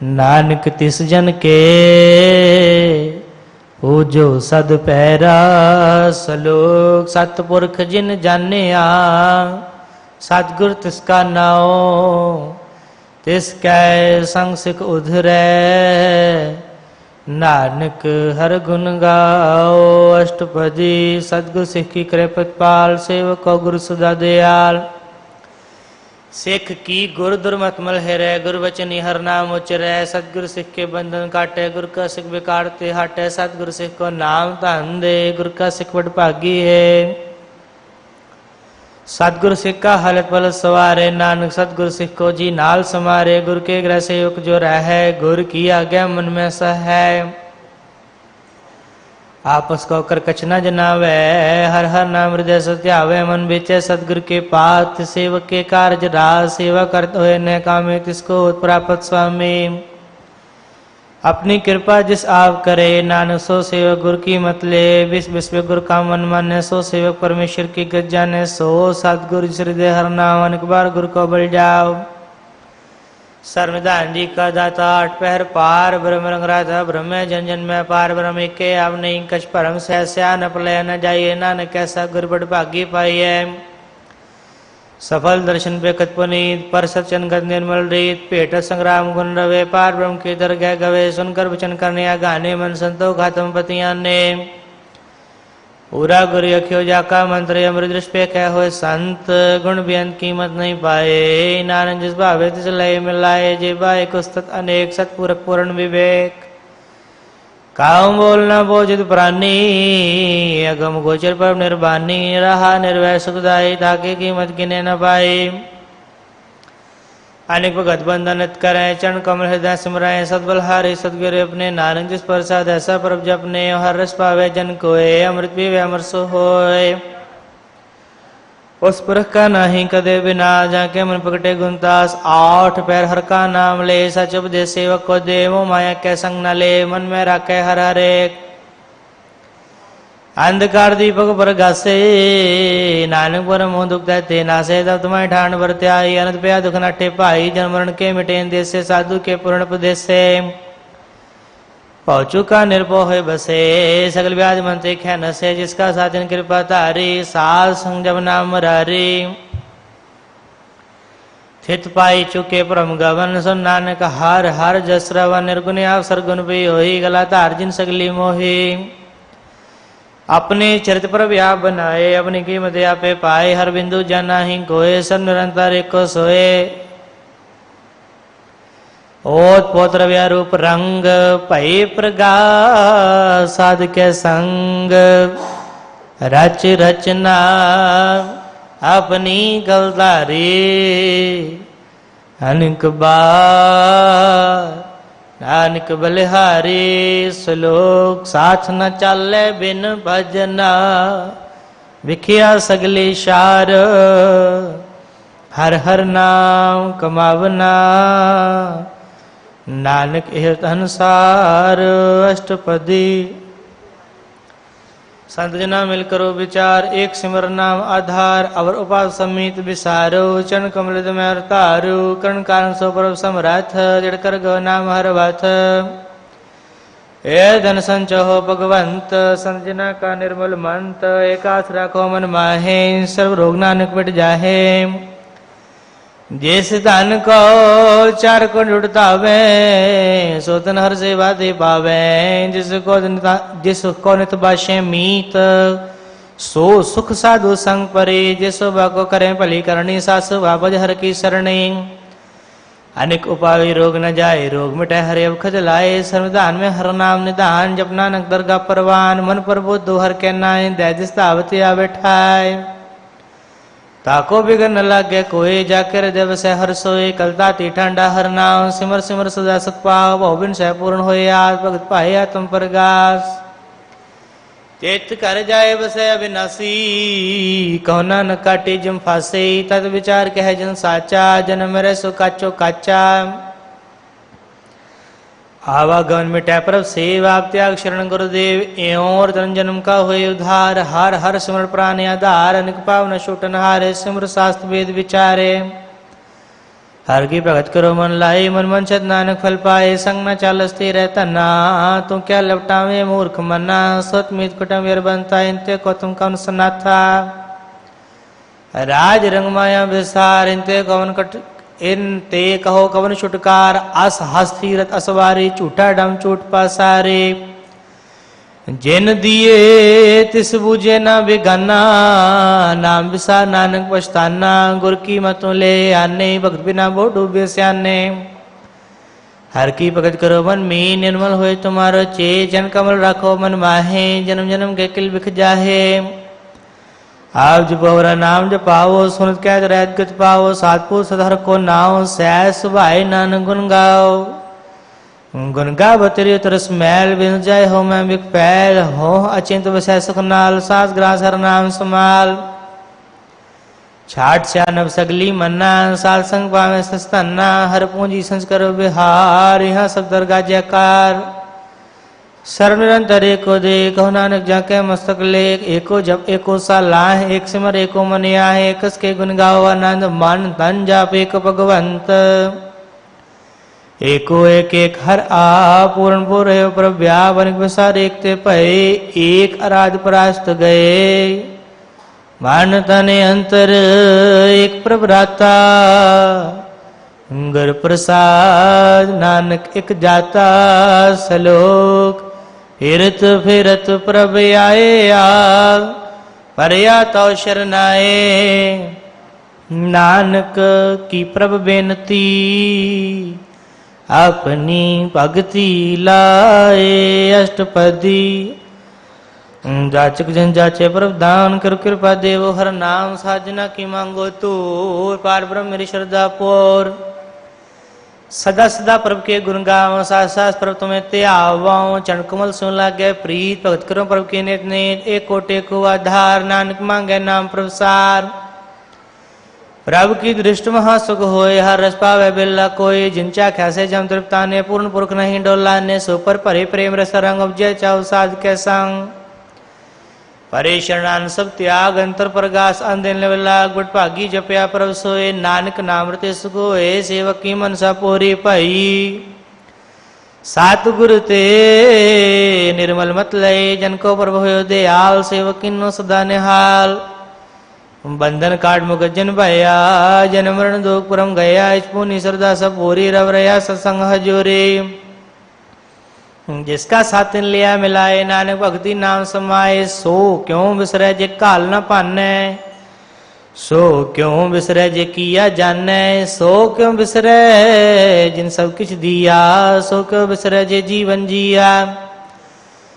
नानक तिस जन के पूजो सद पैरा सलोक सतपुरख जिन जाने सतगुर तिसका नाओ तिसकै संग सिख उधरे नानक हर गुण गाओ अष्टपदी सतगुर सिख की कृपत पाल सेवक को गुरु सुधा दयाल सिख की गुरु दुर्मतमल हेरे गुरु वचन हर नाम उचरे सतगुरु सिख के बंधन काटे गुरु का सिख बिकारते हटे सतगुरु सिख को नाम धन दे गुरु का सिख बड़ भागी है सतगुरु सिख का हलत पलत सवारे नानक सतगुरु सिख को जी नाल समारे गुरु के ग्रह सेवक जो रहे गुरु की आज्ञा मन में सह है आपस को कर कछ न जनावे हर हर नाम हृदय सत्यावे मन बेचे सतगुरु के पात सेवक के कार्य राज सेवा करते हुए न कामे तिसको प्राप्त स्वामी अपनी कृपा जिस आप करे, नानक सो सेवक गुरु की मत ले। विश्व विश्व गुरु का मन माने, सो सेवक परमेश्वर की गत जाने। सो सतगुरु हृदय हर नाम, अनेक बार गुरु को बल जाओ। सर्वदान जी का दाता, आठ पहर पार ब्रह्म रंगराता। ब्रह्म जन जन में पार ब्रह्म के अब नहीं कछ परम सहस्या न पलय न जाइए। नानक कैसा गुरु बड़ भागी पाइए। सफल दर्शन पे कत पुनीत, पर सचन गत निर्मल रीत। पेट संग्राम गुण रवे, पार ब्रह्म के दर गए गवे। सुनकर वचन करने गाने, मन संतो घातम पतियां ने। पूरा गुरु अख्यो जाका मंत्र, अमृत दृष्ट पे कह होए संत। गुण बेअंत कीमत नहीं पाए, नानक जिस भावे तिस लय मिलाए। जे बाय कुस्तत अनेक, सतपूरक पूर्ण विवेक। काहू बोलना बोझित प्राणी, अगम गोचर पर निर्बानी। रहा निर्वय सुखदाई, ताके कीमत गिने न पाई। अनेक भगत बंधनित करें, चरण कमल हृदय सिमराएं। सतबल हारे सतगुरु अपने, नानक जिस प्रसाद ऐसा परब जपने। हर रस पावे जन कोय, अमृत पीवे अमर सो होय। उस पुरख का नाही कदे बिना, जाके मन प्रगटे गुणतास। आठ पैर हर का नाम ले, सच उपदेश सेवक को दे। वो माया के संग न ले, मन में राखे हर हरेक। अंधकार दीपक पर गासे, नानक पर मोह दुख देते नासे। तब तुम्हारी ठान बरते आई, अनंत पे दुख नटे पाई। जन्म मरण के मिटेन देश से, साधु के पूर्ण प्रदेश से। पहुँचू का निर्भो है बसे, सगल व्याज मंत्री खे नसे। जिसका साधन कृपा तारी, साल संग जब नाम मरारी। थित पाई चुके परम गवन, सुन नानक हर हर जस रवन। निर्गुण आप सरगुण भी होई, गला तार जिन सगली मोही। अपने चरित पर व्याप बनाए, अपनी कीमत आपे पाए। हर बिंदु जाना ही कोय, सब निरंतर एक को सोए। ओत पोत्र व्यारूप रंग, पै प्रगास साध के संग। रच रचना अपनी गलदारी, अनेक बार नानक बलिहारी। श्लोक साथ न चले बिन भजना, विखिया सगली शार। हर हर नाम कमावना, नानक एह अनुसार। अष्टपदी संत जना मिल करो विचार, एक सिमर नाम आधार। अवर उपास समीत विसारो, चरण कमल में तारो। कर्ण कारण सो परब समरथ, जड़ कर गो नाम हर बाथ। ए धन संचो हो भगवंत, संत जना का निर्मल मंत। एकास राखो मन माहे, सर्व रोग नानक मिट जाहे। जिस धन को चार को जुड़तावे, सो तन हर सेवा दे पावे। जिसको नित बाशे मीत, सो सुख साधु संग परे। जिस को करें भली करनी, सास बाबज हर की सरणी। अनेक उपाय रोग न जाए, रोग मिटे हरे अवखज लाए। सर्वदान में हर नाम निदान, जप नानक दरगाह परवान। मन पर बुद्ध हर के नाय, दैदिस तावती आ बैठाए। ताको बिगन न लागे कोई, जाकर देव से हर सोए। कलता ती ठंडा हर नाम, सिमर सिमर सदा सत पाव। बहुबिन से पूर्ण होए, आज भगत पाए आत्म प्रगास। चेत कर जाए बसे अविनाशी, कौना न काटे जिम फासे। तद विचार कह जन साचा, जन्म मेरे सो काचो काचा। आवागमन मिटाए परब सेवा, त्याग शरण गुरुदेव। एवं तन जन्म का हुए उद्धार। हर हर सिमर प्राण आधार, अनेक पावन छूटन हारे। सिमर शास्त्र वेद विचारे, हर की भगत करो मन लाए। मन मन छत नानक फल पाए, संग न चाल स्थिर रहता ना। तू क्या लपटावे मूर्ख मना, सत मीत कुटम यर बनता। इनते को तुम कौन सना था, राज रंग माया विसार। इनते कौन कट इन ते कहो कवन छुटकार। अस हस्तीरथ असवारी, झूठा डम चूट पासारे। जिन दिए तिस बूझे ना बेगाना, नाम विसार नानक पछताना। गुर की मतों ले आने, भक्त बिना बो डूबे स्याने। हर की भगत करो मन में, निर्मल होए तुम्हारो चे। जन कमल राखो मन माहे, जन्म जन्म के किल बिख जाहे। आप जपौरा नाम जपाओ, सुनत कैद रहत गत पाओ। सातपुर सदहर को नाव, सहस भाई नानक गुन गाओ। गुन गावत तरस मैल, बिन जाय हो मैं बिक पैल। हो अचिंत वसै सुख नाल, सास ग्रास हर नाम समाल। छाट स्यानब सगली मन्ना साल संग पावे सस्तन्ना हर पूंजी संस्कर बिहार यहाँ सब दरगाह जयकार सर्व निरंतर एको दे कहो नानक जाके मस्तक लेख एको जप एको सालाह एक सिमर एको मनिया एक के गुण गाओ आनंद मन तन जाप एक भगवंत एको एक एक हर आ पूर्ण पूर्ण प्रभ्या वनिक विसार एक ते पहे एक आराध परास्त गए मान तने अंतर एक प्रभ्राता गर प्रसाद नानक एक जाता सलोक फिरत फिरत प्रभ आए आग परया तो शरनाए नानक की प्रभ बेनती अपनी भगति लाए अष्टपदी जाचक जन जाचे प्रभ दान कर कृपा देवो हर नाम साजना की मांगो तू पार ब्रह्म मेरी श्रद्धा पोर सदा सदा प्रभु के गुण गाओ साथ साथ प्रभु तुम्हें ते आवो चरण कमल सुन लागे प्रीत भगत करो प्रभु के नेत नेत एक कोटे को आधार नानक मांगे नाम प्रभुसार प्रभु की दृष्टि महा सुख होए हर रस पावे बिल्ला कोई जिनचा ख्यासे जम तृप्ता ने पूर्ण पुरख नहीं डोला ने सुपर परे प्रेम रस रंग उपजय चाउ साध के संग परे शरणान सब त्याग अंतर प्रगास अंधेन लाग बट भागी जपया प्रभ सोए नानक नाम रते सुगोए सेवक की मनसा पूरी पाई सात गुरु ते निर्मल मत लय जन को प्रभु हो दयाल सेवक किन्नो सदा निहाल बंधन काट मुख जन भया जन मरण दुख परम गया इस पुनि श्रद्धा सब पूरी रव रया सत्संग हजूरी जिसका साथिन लिया मिलाए नानक भक्ति नाम समाये सो क्यों बिसरे जे काल न पाने सो क्यों बिसरे जे किया जाने सो क्यों बिसरे जिन सब कुछ दिया सो क्यों बिसरे जे जीवन जिया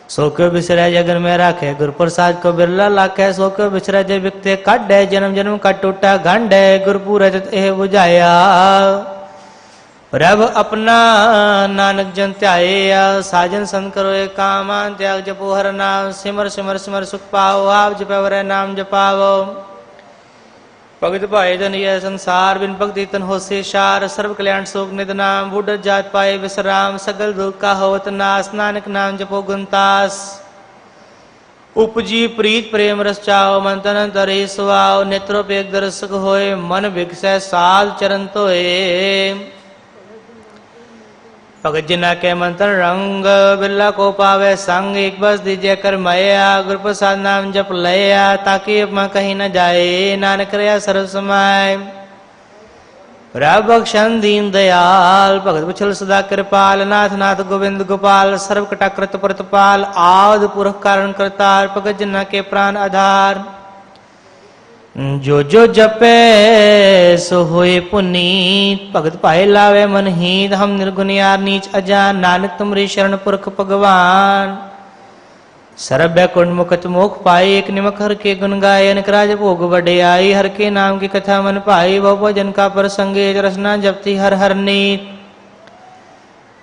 सो क्यों बिसरे जगन में राखे गुरु प्रसाद को बिरला लाखे सो क्यों बिसरे जे बिकते कड जन्म जन्म का टूटा गंड गुरु पूरा बुझाया प्रभ अपना नानक जन त्याया साजन संत करो एक काम त्याग जपो हर नाम सिमर सिमर सिमर सुख पाओ आप जपो नाम जपाओ भगत भाई धन यह संसार बिन भक्ति तन हो से शार सर्व कल्याण शोक निध नाम बूढ़ जात पाए विश्राम सगल दुख का होवत नाश नानक नाम जपो गुणतास उपजी प्रीत प्रेम रस चाओ मन तन अंतर सुआओ नेत्रोपेक दर्शक होए मन विकसै साल चरण तो भगत जना के मंत्र रंग बिल्ला को पावे संग एक बस दीजिए कर मया गुरु प्रसाद नाम जप लया ताकि अपना कहीं न जाए नानक रया सर्व समाय प्रभक्षण दीन दयाल भगत पुछल सदा कृपाल नाथ नाथ गोविंद गोपाल सर्व कटाकृत प्रतपाल आद पुरख कारण करतार भगत जना के प्राण आधार जो जो जपे सो होए पुनीत भगत पाए लावे मन हीत हम निर्गुण यार नीच अजान नानक तुमरी शरण पुरख भगवान सरभ्य कुंड मुकत मुख पाई एक निमक हर के गुण गाय अनक राज भोग बड़े आई हर के नाम की कथा मन पाई बहु जन का प्रसंगे रसना जपती हर हर नीत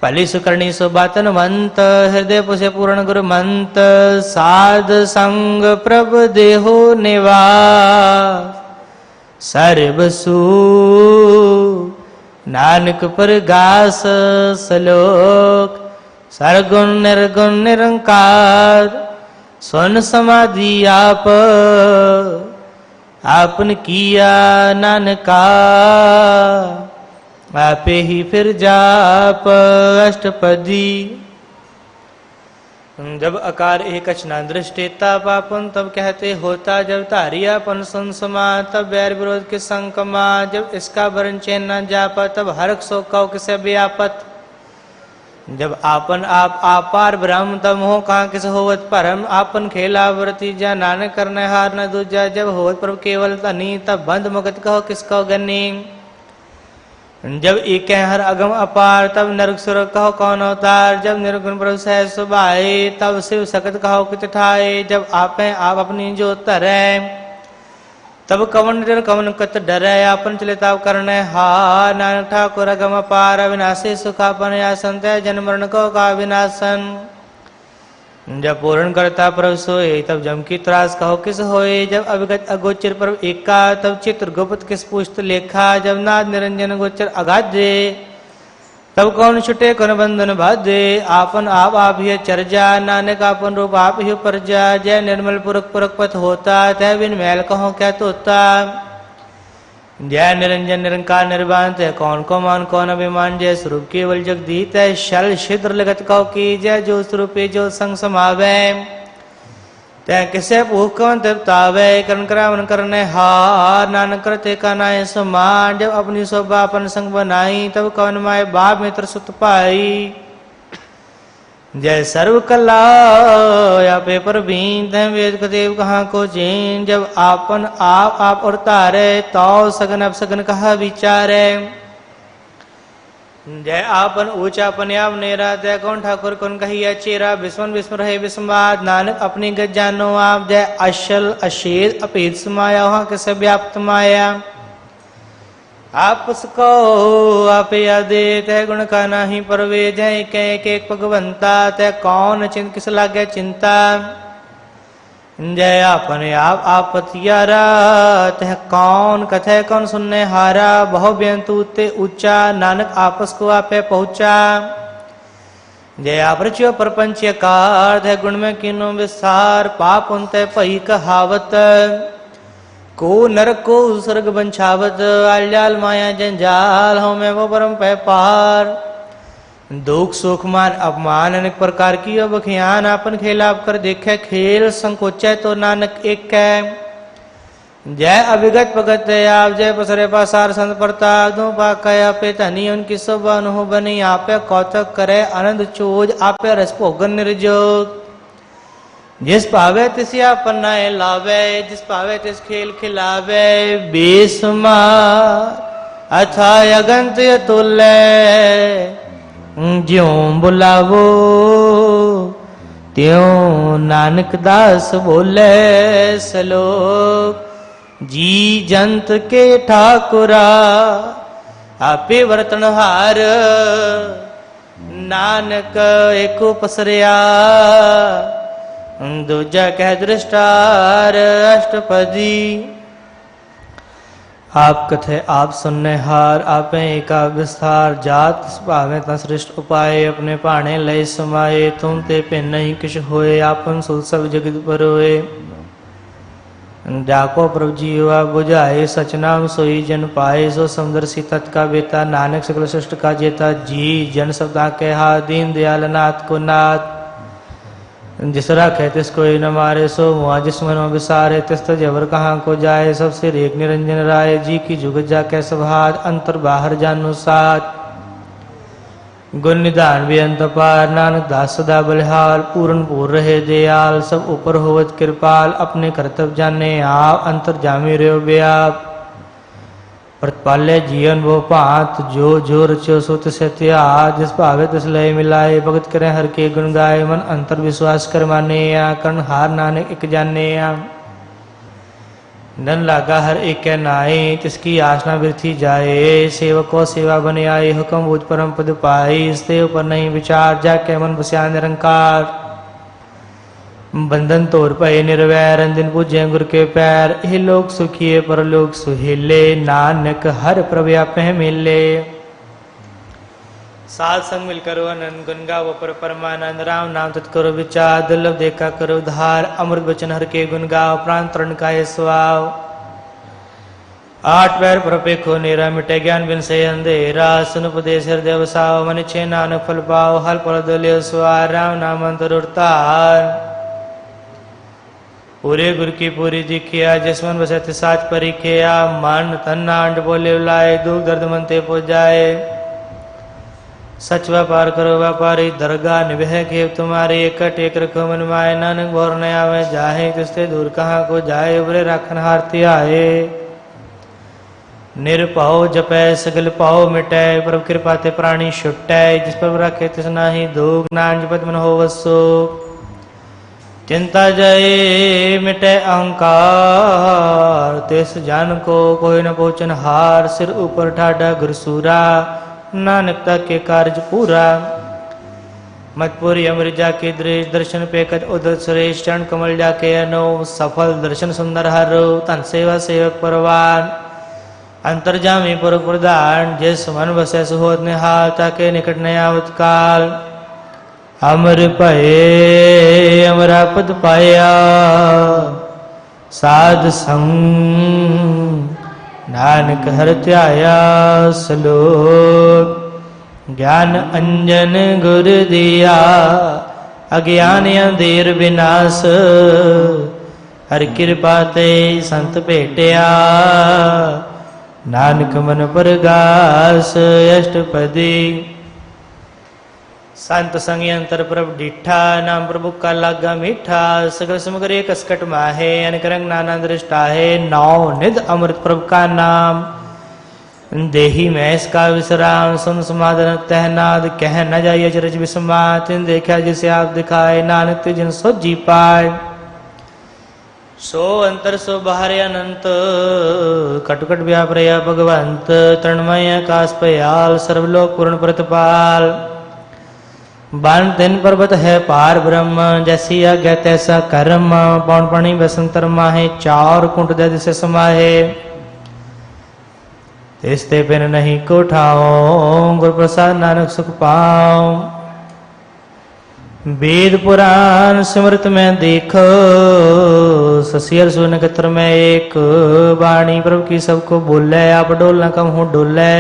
पली सुकर्णी सुबातन मंत हृदय पुसे पूर्ण गुरु मंत साध संग प्रभ देहो निवास सर्वसु नानक प्रगास सलोक सरगुण निर्गुण निरंकार स्वन समाधि आप आपन किया नानका आपे ही फिर जाप अष्टपदी जब अकार एक अचना दृष्टेता पापन तब कहते होता जब तारियापन संसमा तब बैर विरोध के संकमा जब इसका वरण चैन न जापा तब हरक सो कौ किसे व्यापत जब आपन आप आपार ब्रह्म तब हो कहाँ किस होवत परम आपन खेला व्रती जा नानक करने हार न दूजा जब होवत प्रभु केवल तनी तब बंद मुगत कहो किसको गनी जब एक हर अगम अपार तब नरक सुर कहो कौन अवतार जब निर्गुण प्रभु सह सुबाए तब शिव सकत कहो कित ठाए जब आपे आप अपनी जो तरे तब कवन डर कवन कत डरे आपन चले ताप करने हा नानक ठाकुर अगम अपार अविनाशी सुखापन या संत जन मरण को का विनाशन जब पूर्ण करता प्रभु सोए तब जम की त्रास कहो किस होए। जब अविगत अगोचर प्रभु एका तब चित्र गुप्त किस पुष्ट लेखा। जब नाद निरंजन गोचर अगाधे तब कौन छुटे कौन बंधन बाधे। आपन आप ही चर्जा नानक आपन रूप आप ही परजा। जय निर्मल पुरख पुरख पथ होता तय बिन मैल कहो क्या तोता। जय निरंजन निरंकार निर्वाण तय कौन को मान कौन अभिमान। जय स्वरूप केवल जगदीत है शल छिद्र लगत कहो की। जय जो स्वरूपे जो संग समावे तय किसे भूख कवन तृप्तावे। करण करावन करने हार नानक करते का नाय समान। जब अपनी शोभा अपन संग बनाई तब कवन माय बाप मित्र सुत पाई। जय सर्व कला या पेपर बीन तय वेद कदेव कहाँ को चीन। जब आपन आप और तारे तो सगन अब सगन कहा विचारे। जय आपन ऊंचा अपन आप नेरा जय कौन ठाकुर कौन कहिया चेरा। विस्मन विस्म रहे विस्माद नानक अपनी गज जानो आप। जय अशल अशेद अपेत समाया वहाँ कैसे व्याप्त माया। आप उसको आप यादे तय गुण का नाही परवे। जय के भगवंता तय कौन चिंत किस लागे चिंता। जय आपने आप पतियारा तह कौन कथे कौन सुनने हारा। बहु बेंतु ते ऊंचा नानक आपस को आपे पहुंचा। जय आप रचियो प्रपंच कार तह गुण में किनो विस्तार। पाप उनते पही कहावत को नरक को स्वर्ग बंछावत। आल्याल माया जंजाल हो मैं वो परम पै पार। दुख सुख मान अपमान अनेक प्रकार की बखियान। आपन खेल आप कर देखे खेल संकोचे तो नानक एक कै। जय अभिगत भगत आप जय पसरे पासार संत प्रताप। दो पाकया पे धनी उनकी सब अनु बनी। आपे कौतक करे आनंद चोज। आपे रस भोगन निर्जोग। जिस पावे तिस अपनाए लावे। जिस पावे तिस खेल खिलावे। बेसुमार अथा अगंत अतुल्य ज्यों बुलावो त्यों नानक दास बोले सलोक। जी जंत के ठाकुरा आपे वर्तनहार। नानक एको पसरिया दूजा कह दृष्टार अष्टपदी। आप कथे आप सुनने हार आपे एका विस्तार। जात भावे ता श्रेष्ठ उपाय अपने पाणे लय समाये। तुम ते पे नहीं किश होए आपन सुल सब जगत परोए। जाको प्रभु जीवा बुझाए सच नाम सोई जन पाए। सो समदर्शी तत् का बेता नानक सकल सृष्ट का जेता। जी जन शब्दा के हा दीन दयाल नाथ को नाथ। जिस राखे तिस कोई न मारे सो मुआ जिस मनो विसारे। तिस जबर कहाँ को जाए सब सिर एक निरंजन राय। जी की जुगत जा कै सभात अंतर बाहर जानो साथ। गुण निदान भी अंत पार नानक दास सदा बलिहार। पूर्ण पूर रहे दयाल सब ऊपर होवत कृपाल। अपने कर्तव्य जाने आप अंतर जामी रहो व्याप। प्रतिपाल्य जीवन वो पात जो जो रचो सुत सत्या। जिस भावे तिस लय मिलाए। भगत करे हर के गुण गाए। मन अंतर विश्वास कर माने या। कर्ण हार नानक एक जाने या। धन लागा हर एक के नाए। तिसकी आसना वृथी जाए। सेवको सेवा बने आए। हुक्म बुझ परम पद पाए। इसते ऊपर नहीं विचार जाके मन बस्या निरंकार। बंधन तोड़ पाए निर्वैर। दिन पूजे गुर के पैर। हे लोग सुखिए पर लोग सुहेले। नानक हर प्रव्याप मिले। साध संग मिल करो आनंद गुण गावो पर परमानंद। राम नाम तत् करो विचार। दुर्लभ देखा करो धार। अमृत वचन हर के गुण गाओ प्राण तरण का स्वाव। आठ पैर पर पेखो नेरा मिटे ज्ञान बिन से अंधेरा। सुन उपदेश हृदय वसाओ मन छे नानक फल पाओ। हल पर दलियो स्वार राम नाम अंतर उड़तार। पूरे गुर की पूरी दिखिया जिसमन बसत साच परिखिया। मन तन नांड बोले उलाए। दुख दर्द मन ते पो जाए। सच व्यापार करो व्यापारी दरगाह निभह खेव तुम्हारे। एकट एक रखो मन माए। नानक भोर न आवे जाहे। तिसते दूर कहाँ को जाए। उबरे राखन हारती आए। निरपाओ जपै सगल पाओ मिटै। प्रभु कृपा ते प्राणी छुटै। जिस पर राखे तिस नाही दुख। नाम जपत मन हो वसो। चिंता जय मिटे अहंकार। तिस जन को कोई न पहुँचन हार। सिर ऊपर ठाडा गुरसूरा। नानकता के कार्य पूरा। मतपुरी अमृत जाके दृश दर्शन पे कद उदर सुरेश चरण कमल जाके अनो सफल दर्शन सुंदर हरो तन सेवा सेवक परवान अंतर्जामी पुर प्रदान जिस मन बसे सुहोत निहाल ताके निकट नयावत काल अमर पये अमरा पद पाया साध संग नानक हर त्याया सलोक ज्ञान अंजन गुर दिया अज्ञान अंधेर विनाश हर कृपा ते संत भेटिया नानक मन परगास अष्टपदी संत संग अंतर प्रभ डिठा नाम प्रभु का लागा मीठा सगल समग्र कसकट माहे अनेक रंग नाना दृष्टा है नौ निध अमृत प्रभु का नाम देही मैस का विश्राम सुन समाधन तहनाद कह न जाइए चरज विस्मा तिन देखा जिसे आप दिखाए नानक जिन सो जी पाए सो अंतर सो बाहर अनंत कटकट व्याप रया भगवंत तृणमय काश पयाल सर्वलोक पूर्ण प्रतपाल बान दिन पर्वत है पार ब्रह्म जैसी आज्ञा तैसा कर्म पौन पणी बसंतर माहे चार कुंट दे दिसे समाहे इसते पिन नहीं को ठाओ गुरु प्रसाद नानक सुख पाओ वेद पुराण स्मृत में देखो ससियर सुन नक्षत्र में एक वाणी प्रभु की सबको बोले आप डोल न कम हूँ डोले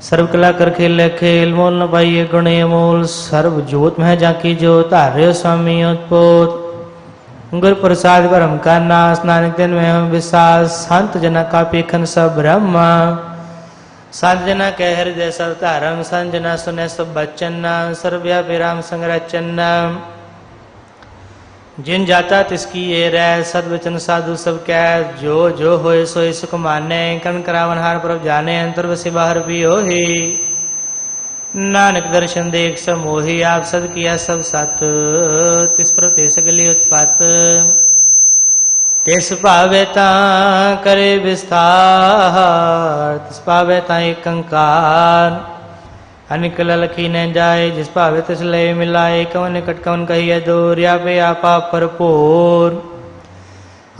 सर्व कला कर खेल खेल मोल न पाइए गुणे मोल सर्व जोत में जाकी जोत आर्य स्वामी उत्पोत गुरु प्रसाद परम का नाश नानक दिन में हम विश्वास संत जना का पेखन सब ब्रह्म संत जना के हृदय सब तारम संत जना सुने सब बच्चन सर्वव्यापी राम संग रचन जिन जाता तिसकी ये रह सदवचन साधु सब क्या जो जो होए सोए सुख माने कर्ण करावन हार प्रभ जाने अंतर बसे बाहर भी हो ही नानक दर्शन देख सब मोही आप सद किया सब सत तिस पर ते सगली उत्पात तिस पावे ता करे विस्तार तिस पावे ता एक कंकार अनिक ललखी न जाए जिस पावे तिस लय मिलाए कवन निकट कवन कहिए दूर या पे आपा भरपूर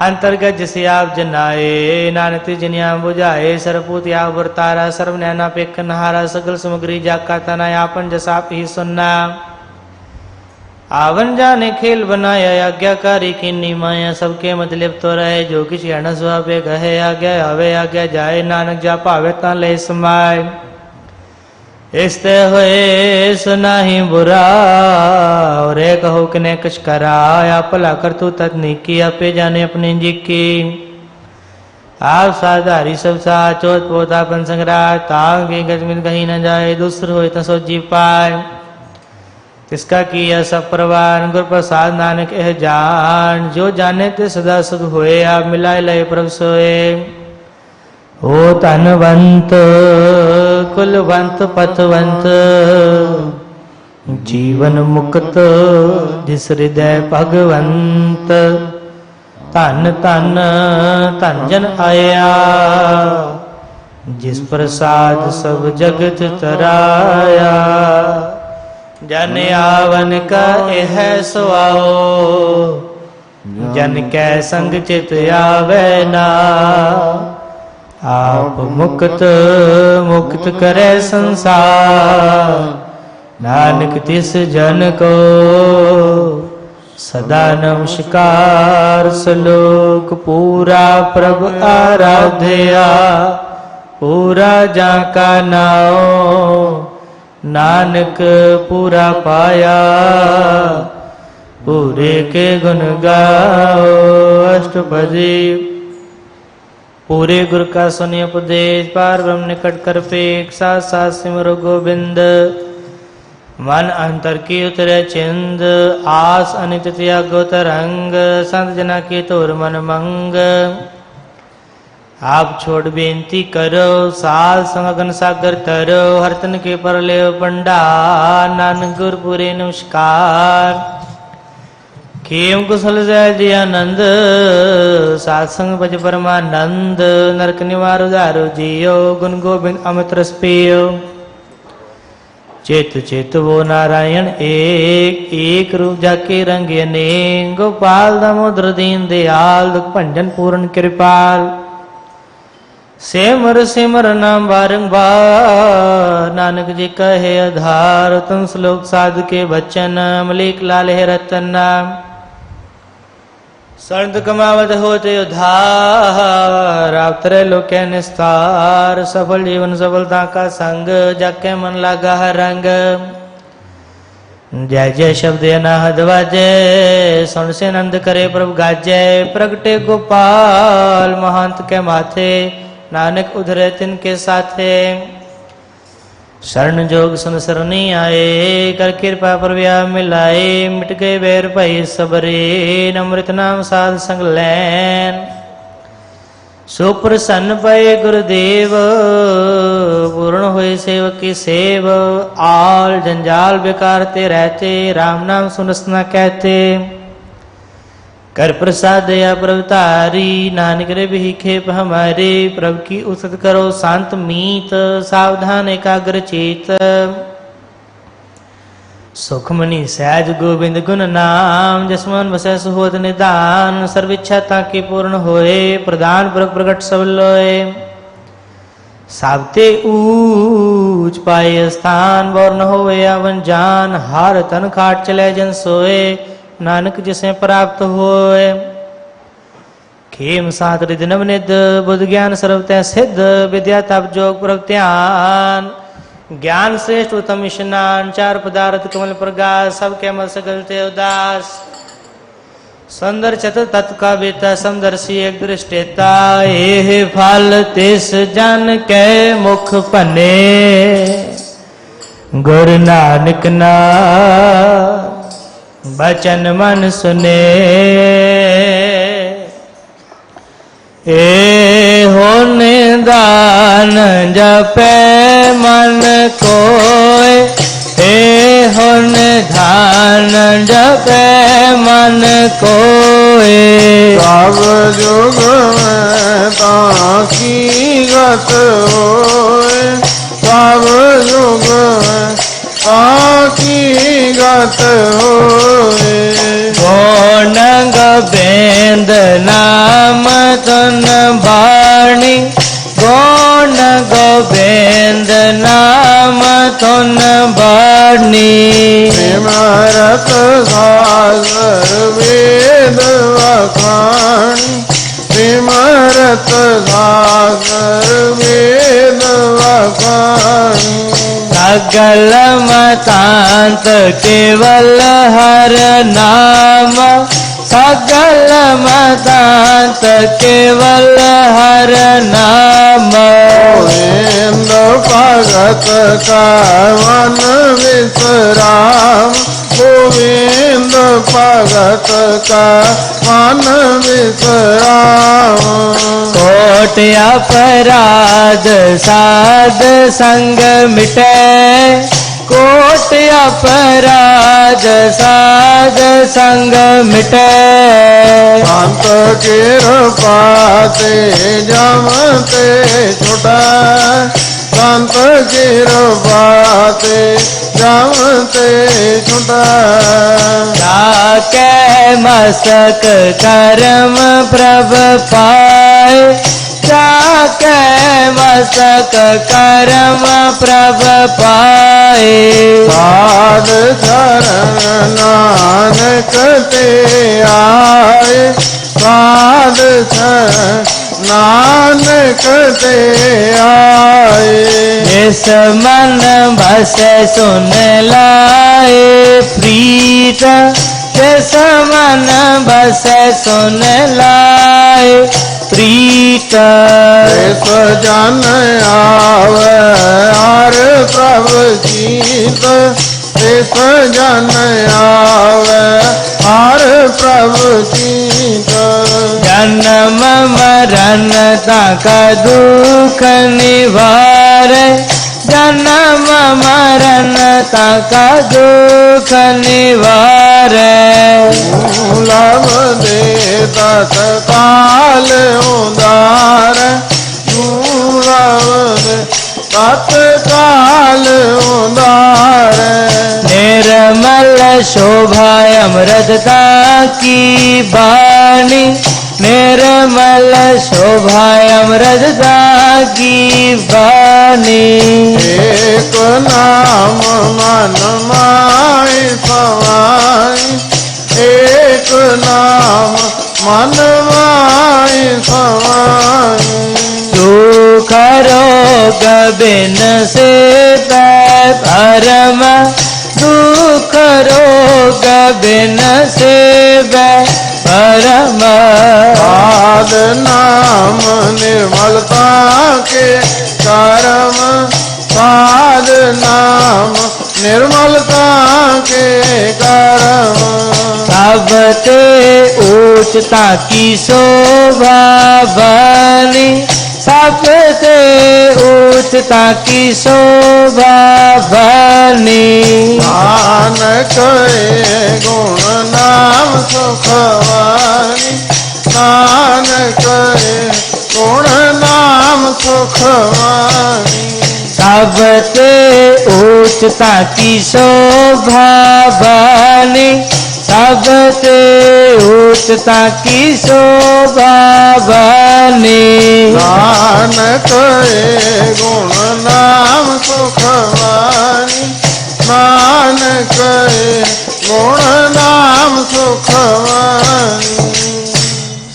अंतर्गत जिसे आप जनाए नानक जिनिया बुझाए सरपूत या वर्तारा सर्व नैना पेख नहारा सगल सामग्री जाका तना यापन जसाप ही सुनना आवन जाने खेल बनाया आज्ञाकारी की निमाया सबके मतलब तो रहे जो किसी अणस्वा पे गहे आज्ञा आवे आज्ञा जाए नानक जा पावे ता ले समाए इसते हुए सुना ही बुरा और एक कहो कि ने कुछ करा या भला कर तू तत्नी की आपे जाने अपनी जी की आप साधारी सब सा चोत पोतापन संग्राह तांगे गजमिन कहीं न जाए दूसर हो तो सो जी पाए तिसका किया सब प्रवान गुरु प्रसाद नानक एह जान जो जाने ते सदा सुख होए आप मिलाए लय प्रभु सोए ओ धनवंत कुलवंत पतवंत जीवन मुक्त जिस हृदय भगवंत धन धन धन जन आया जिस प्रसाद सब जगत तराया जन आवन का यह सुआओ जन कै संग चित आवे ना आप मुक्त मुक्त करे संसार नानक तिस जन को सदा नमस्कार सलोक पूरा प्रभ आराध्या पूरा जाका नाओ नानक पूरा पाया पूरे के गुण गाओ अष्टपदी पूरे गुरु का सुनिय उपदेश पार ब्रह्म निकट कर पेक साथ साथ सिमरो गोविंद मन अंतर की उतरे चिंद आस अनित त्यागो तरंग संत जना की तोर मन मंग आप छोड़ बेनती करो साल संगन सागर तरो हरतन के पर ले पंडा नानक गुरपुरे नमस्कार खेम कुशल जय जी आनंद सात्संग भज परमानंद नरक निवार उदारो जियो गुण गोविंद अमित रस पियो चित चित वो नारायण एक एक रूप जाके रंग अनेक गोपाल दामोदर दीन दयाल दुख भंजन पूर्ण कृपाल सिमर सिमर नाम बारंबार नानक जी कहे आधार तुम श्लोक साधु के बच्चन मलिक लाल है रतन नाम सर्द कमावत होते उधार आप त्रय लोक निस्तार सफल जीवन सफलता का संग जाके मन लगा रंग जय जय शब्द अनाहद वाजय सुन से नंद करे प्रभु गाजय प्रगटे गोपाल महंत के माथे नानक उधरे तिनके साथे शरण जोग सुन सरनी आए कर कृपा पर व्याह मिलाए मिट गए बैर भई सबरे अमृत नाम साध संग लैन सुप्रसन्न पए गुरुदेव पूर्ण हुए सेवक की सेव आल जंजाल बेकारते रहते राम नाम सुनसना कहते कर प्रसाद दया प्रभु तारी नानक रे भी खेप हमारे प्रभु की उसत करो शांत मीत सावधान एकाग्र चेत सुखमणि सहज गोविंद गुण नाम जसमन बसै सुहोत निदान सर्व इच्छा ताकि पूर्ण होए प्रदान प्रकट सब लोए सावते ऊंच पाए स्थान वर्ण होए अवन जान हार तन खाट चले जन सोए नानक जिसे प्राप्त होए खेम सात रिद नवनिद बुद्ध ज्ञान सर्वतः सिद्ध विद्या तप जोग प्रत्यान ज्ञान श्रेष्ठ उत्तम स्नान चार पदार्थ कमल प्रकाश सबके मल सकलते उदास सुंदर चतुर तत्व का बेता समदर्शी एक दृष्टेता एह फल तिस जन के मुख पने गुरु नानक ना बचन मन सुने ए हो निदान जपे मन कोय ए हो निधान जपे मन कोय
सब जुग में ताकी गत होए सब जुग में ताकी गत होए
गोण गोविंद नाम तुन बाणी गोण गोविंद नाम तुन बाणी
सिमरत सागर वेद वखाणी सिमरत सागर वेद वखाणी
सगल मतांत केवल हर नाम सगल मतांत केवल हर नाम
गोविंद भगत का मन विश्राम गोविंद भगत का मन विश्राम
कोट अपराध साध संग मिटे कोट अपराध साध संग मिटे
संत कृपाते जमते छुटा संत कृपाते जमते छुटा
जाके मस्तक कर्म प्रभ पाए जाके मस्तक कर्म प्रभ पाए
साध शरण नानक ते आए साध शरण नानक ते आए
जिस मन बस सुन लाए प्रीत जिस मन बस सुन लाए प्रीत
इस जन आवे हर प्रभु जीत इस जन आवे हर प्रभु जीत
जन्म मरण तक दुख निवार जन्म मरण तक दुख निवार
लव दे तत्काल उदार लव दे तत्काल उदार
शोभा अमृतता की बाणी, निर्मल शोभा अमृतता की बानी।
एक नाम मन माई समाई, एक नाम मन माई समाई।
दुख रोग बिन से परम, दुख रोग बिन से परम।
साध नाम निर्मलता के कर्म, साध नाम निर्मलता के कर्म।
सबते उच्चता की शोभा बनी, सबसे उच्चता की शोभा बनी।
नानक गुण नाम सुखवानी, नानक गुण नाम सुखवानी।
सबसे उच्चता की शोभा बनी, सबसे उच्चता की शोभा बनी।
नानक गुण नाम सुखवानी, नानक गुण नाम सुखवानी।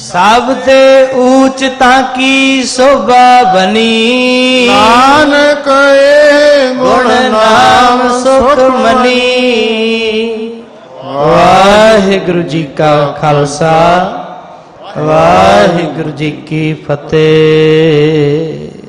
सबसे उच्चता की शोभा बनी,
नानक गुण नाम
सुखमनी। वाहिगुरु जी का खालसा, वाहिगुरु जी की फतेह।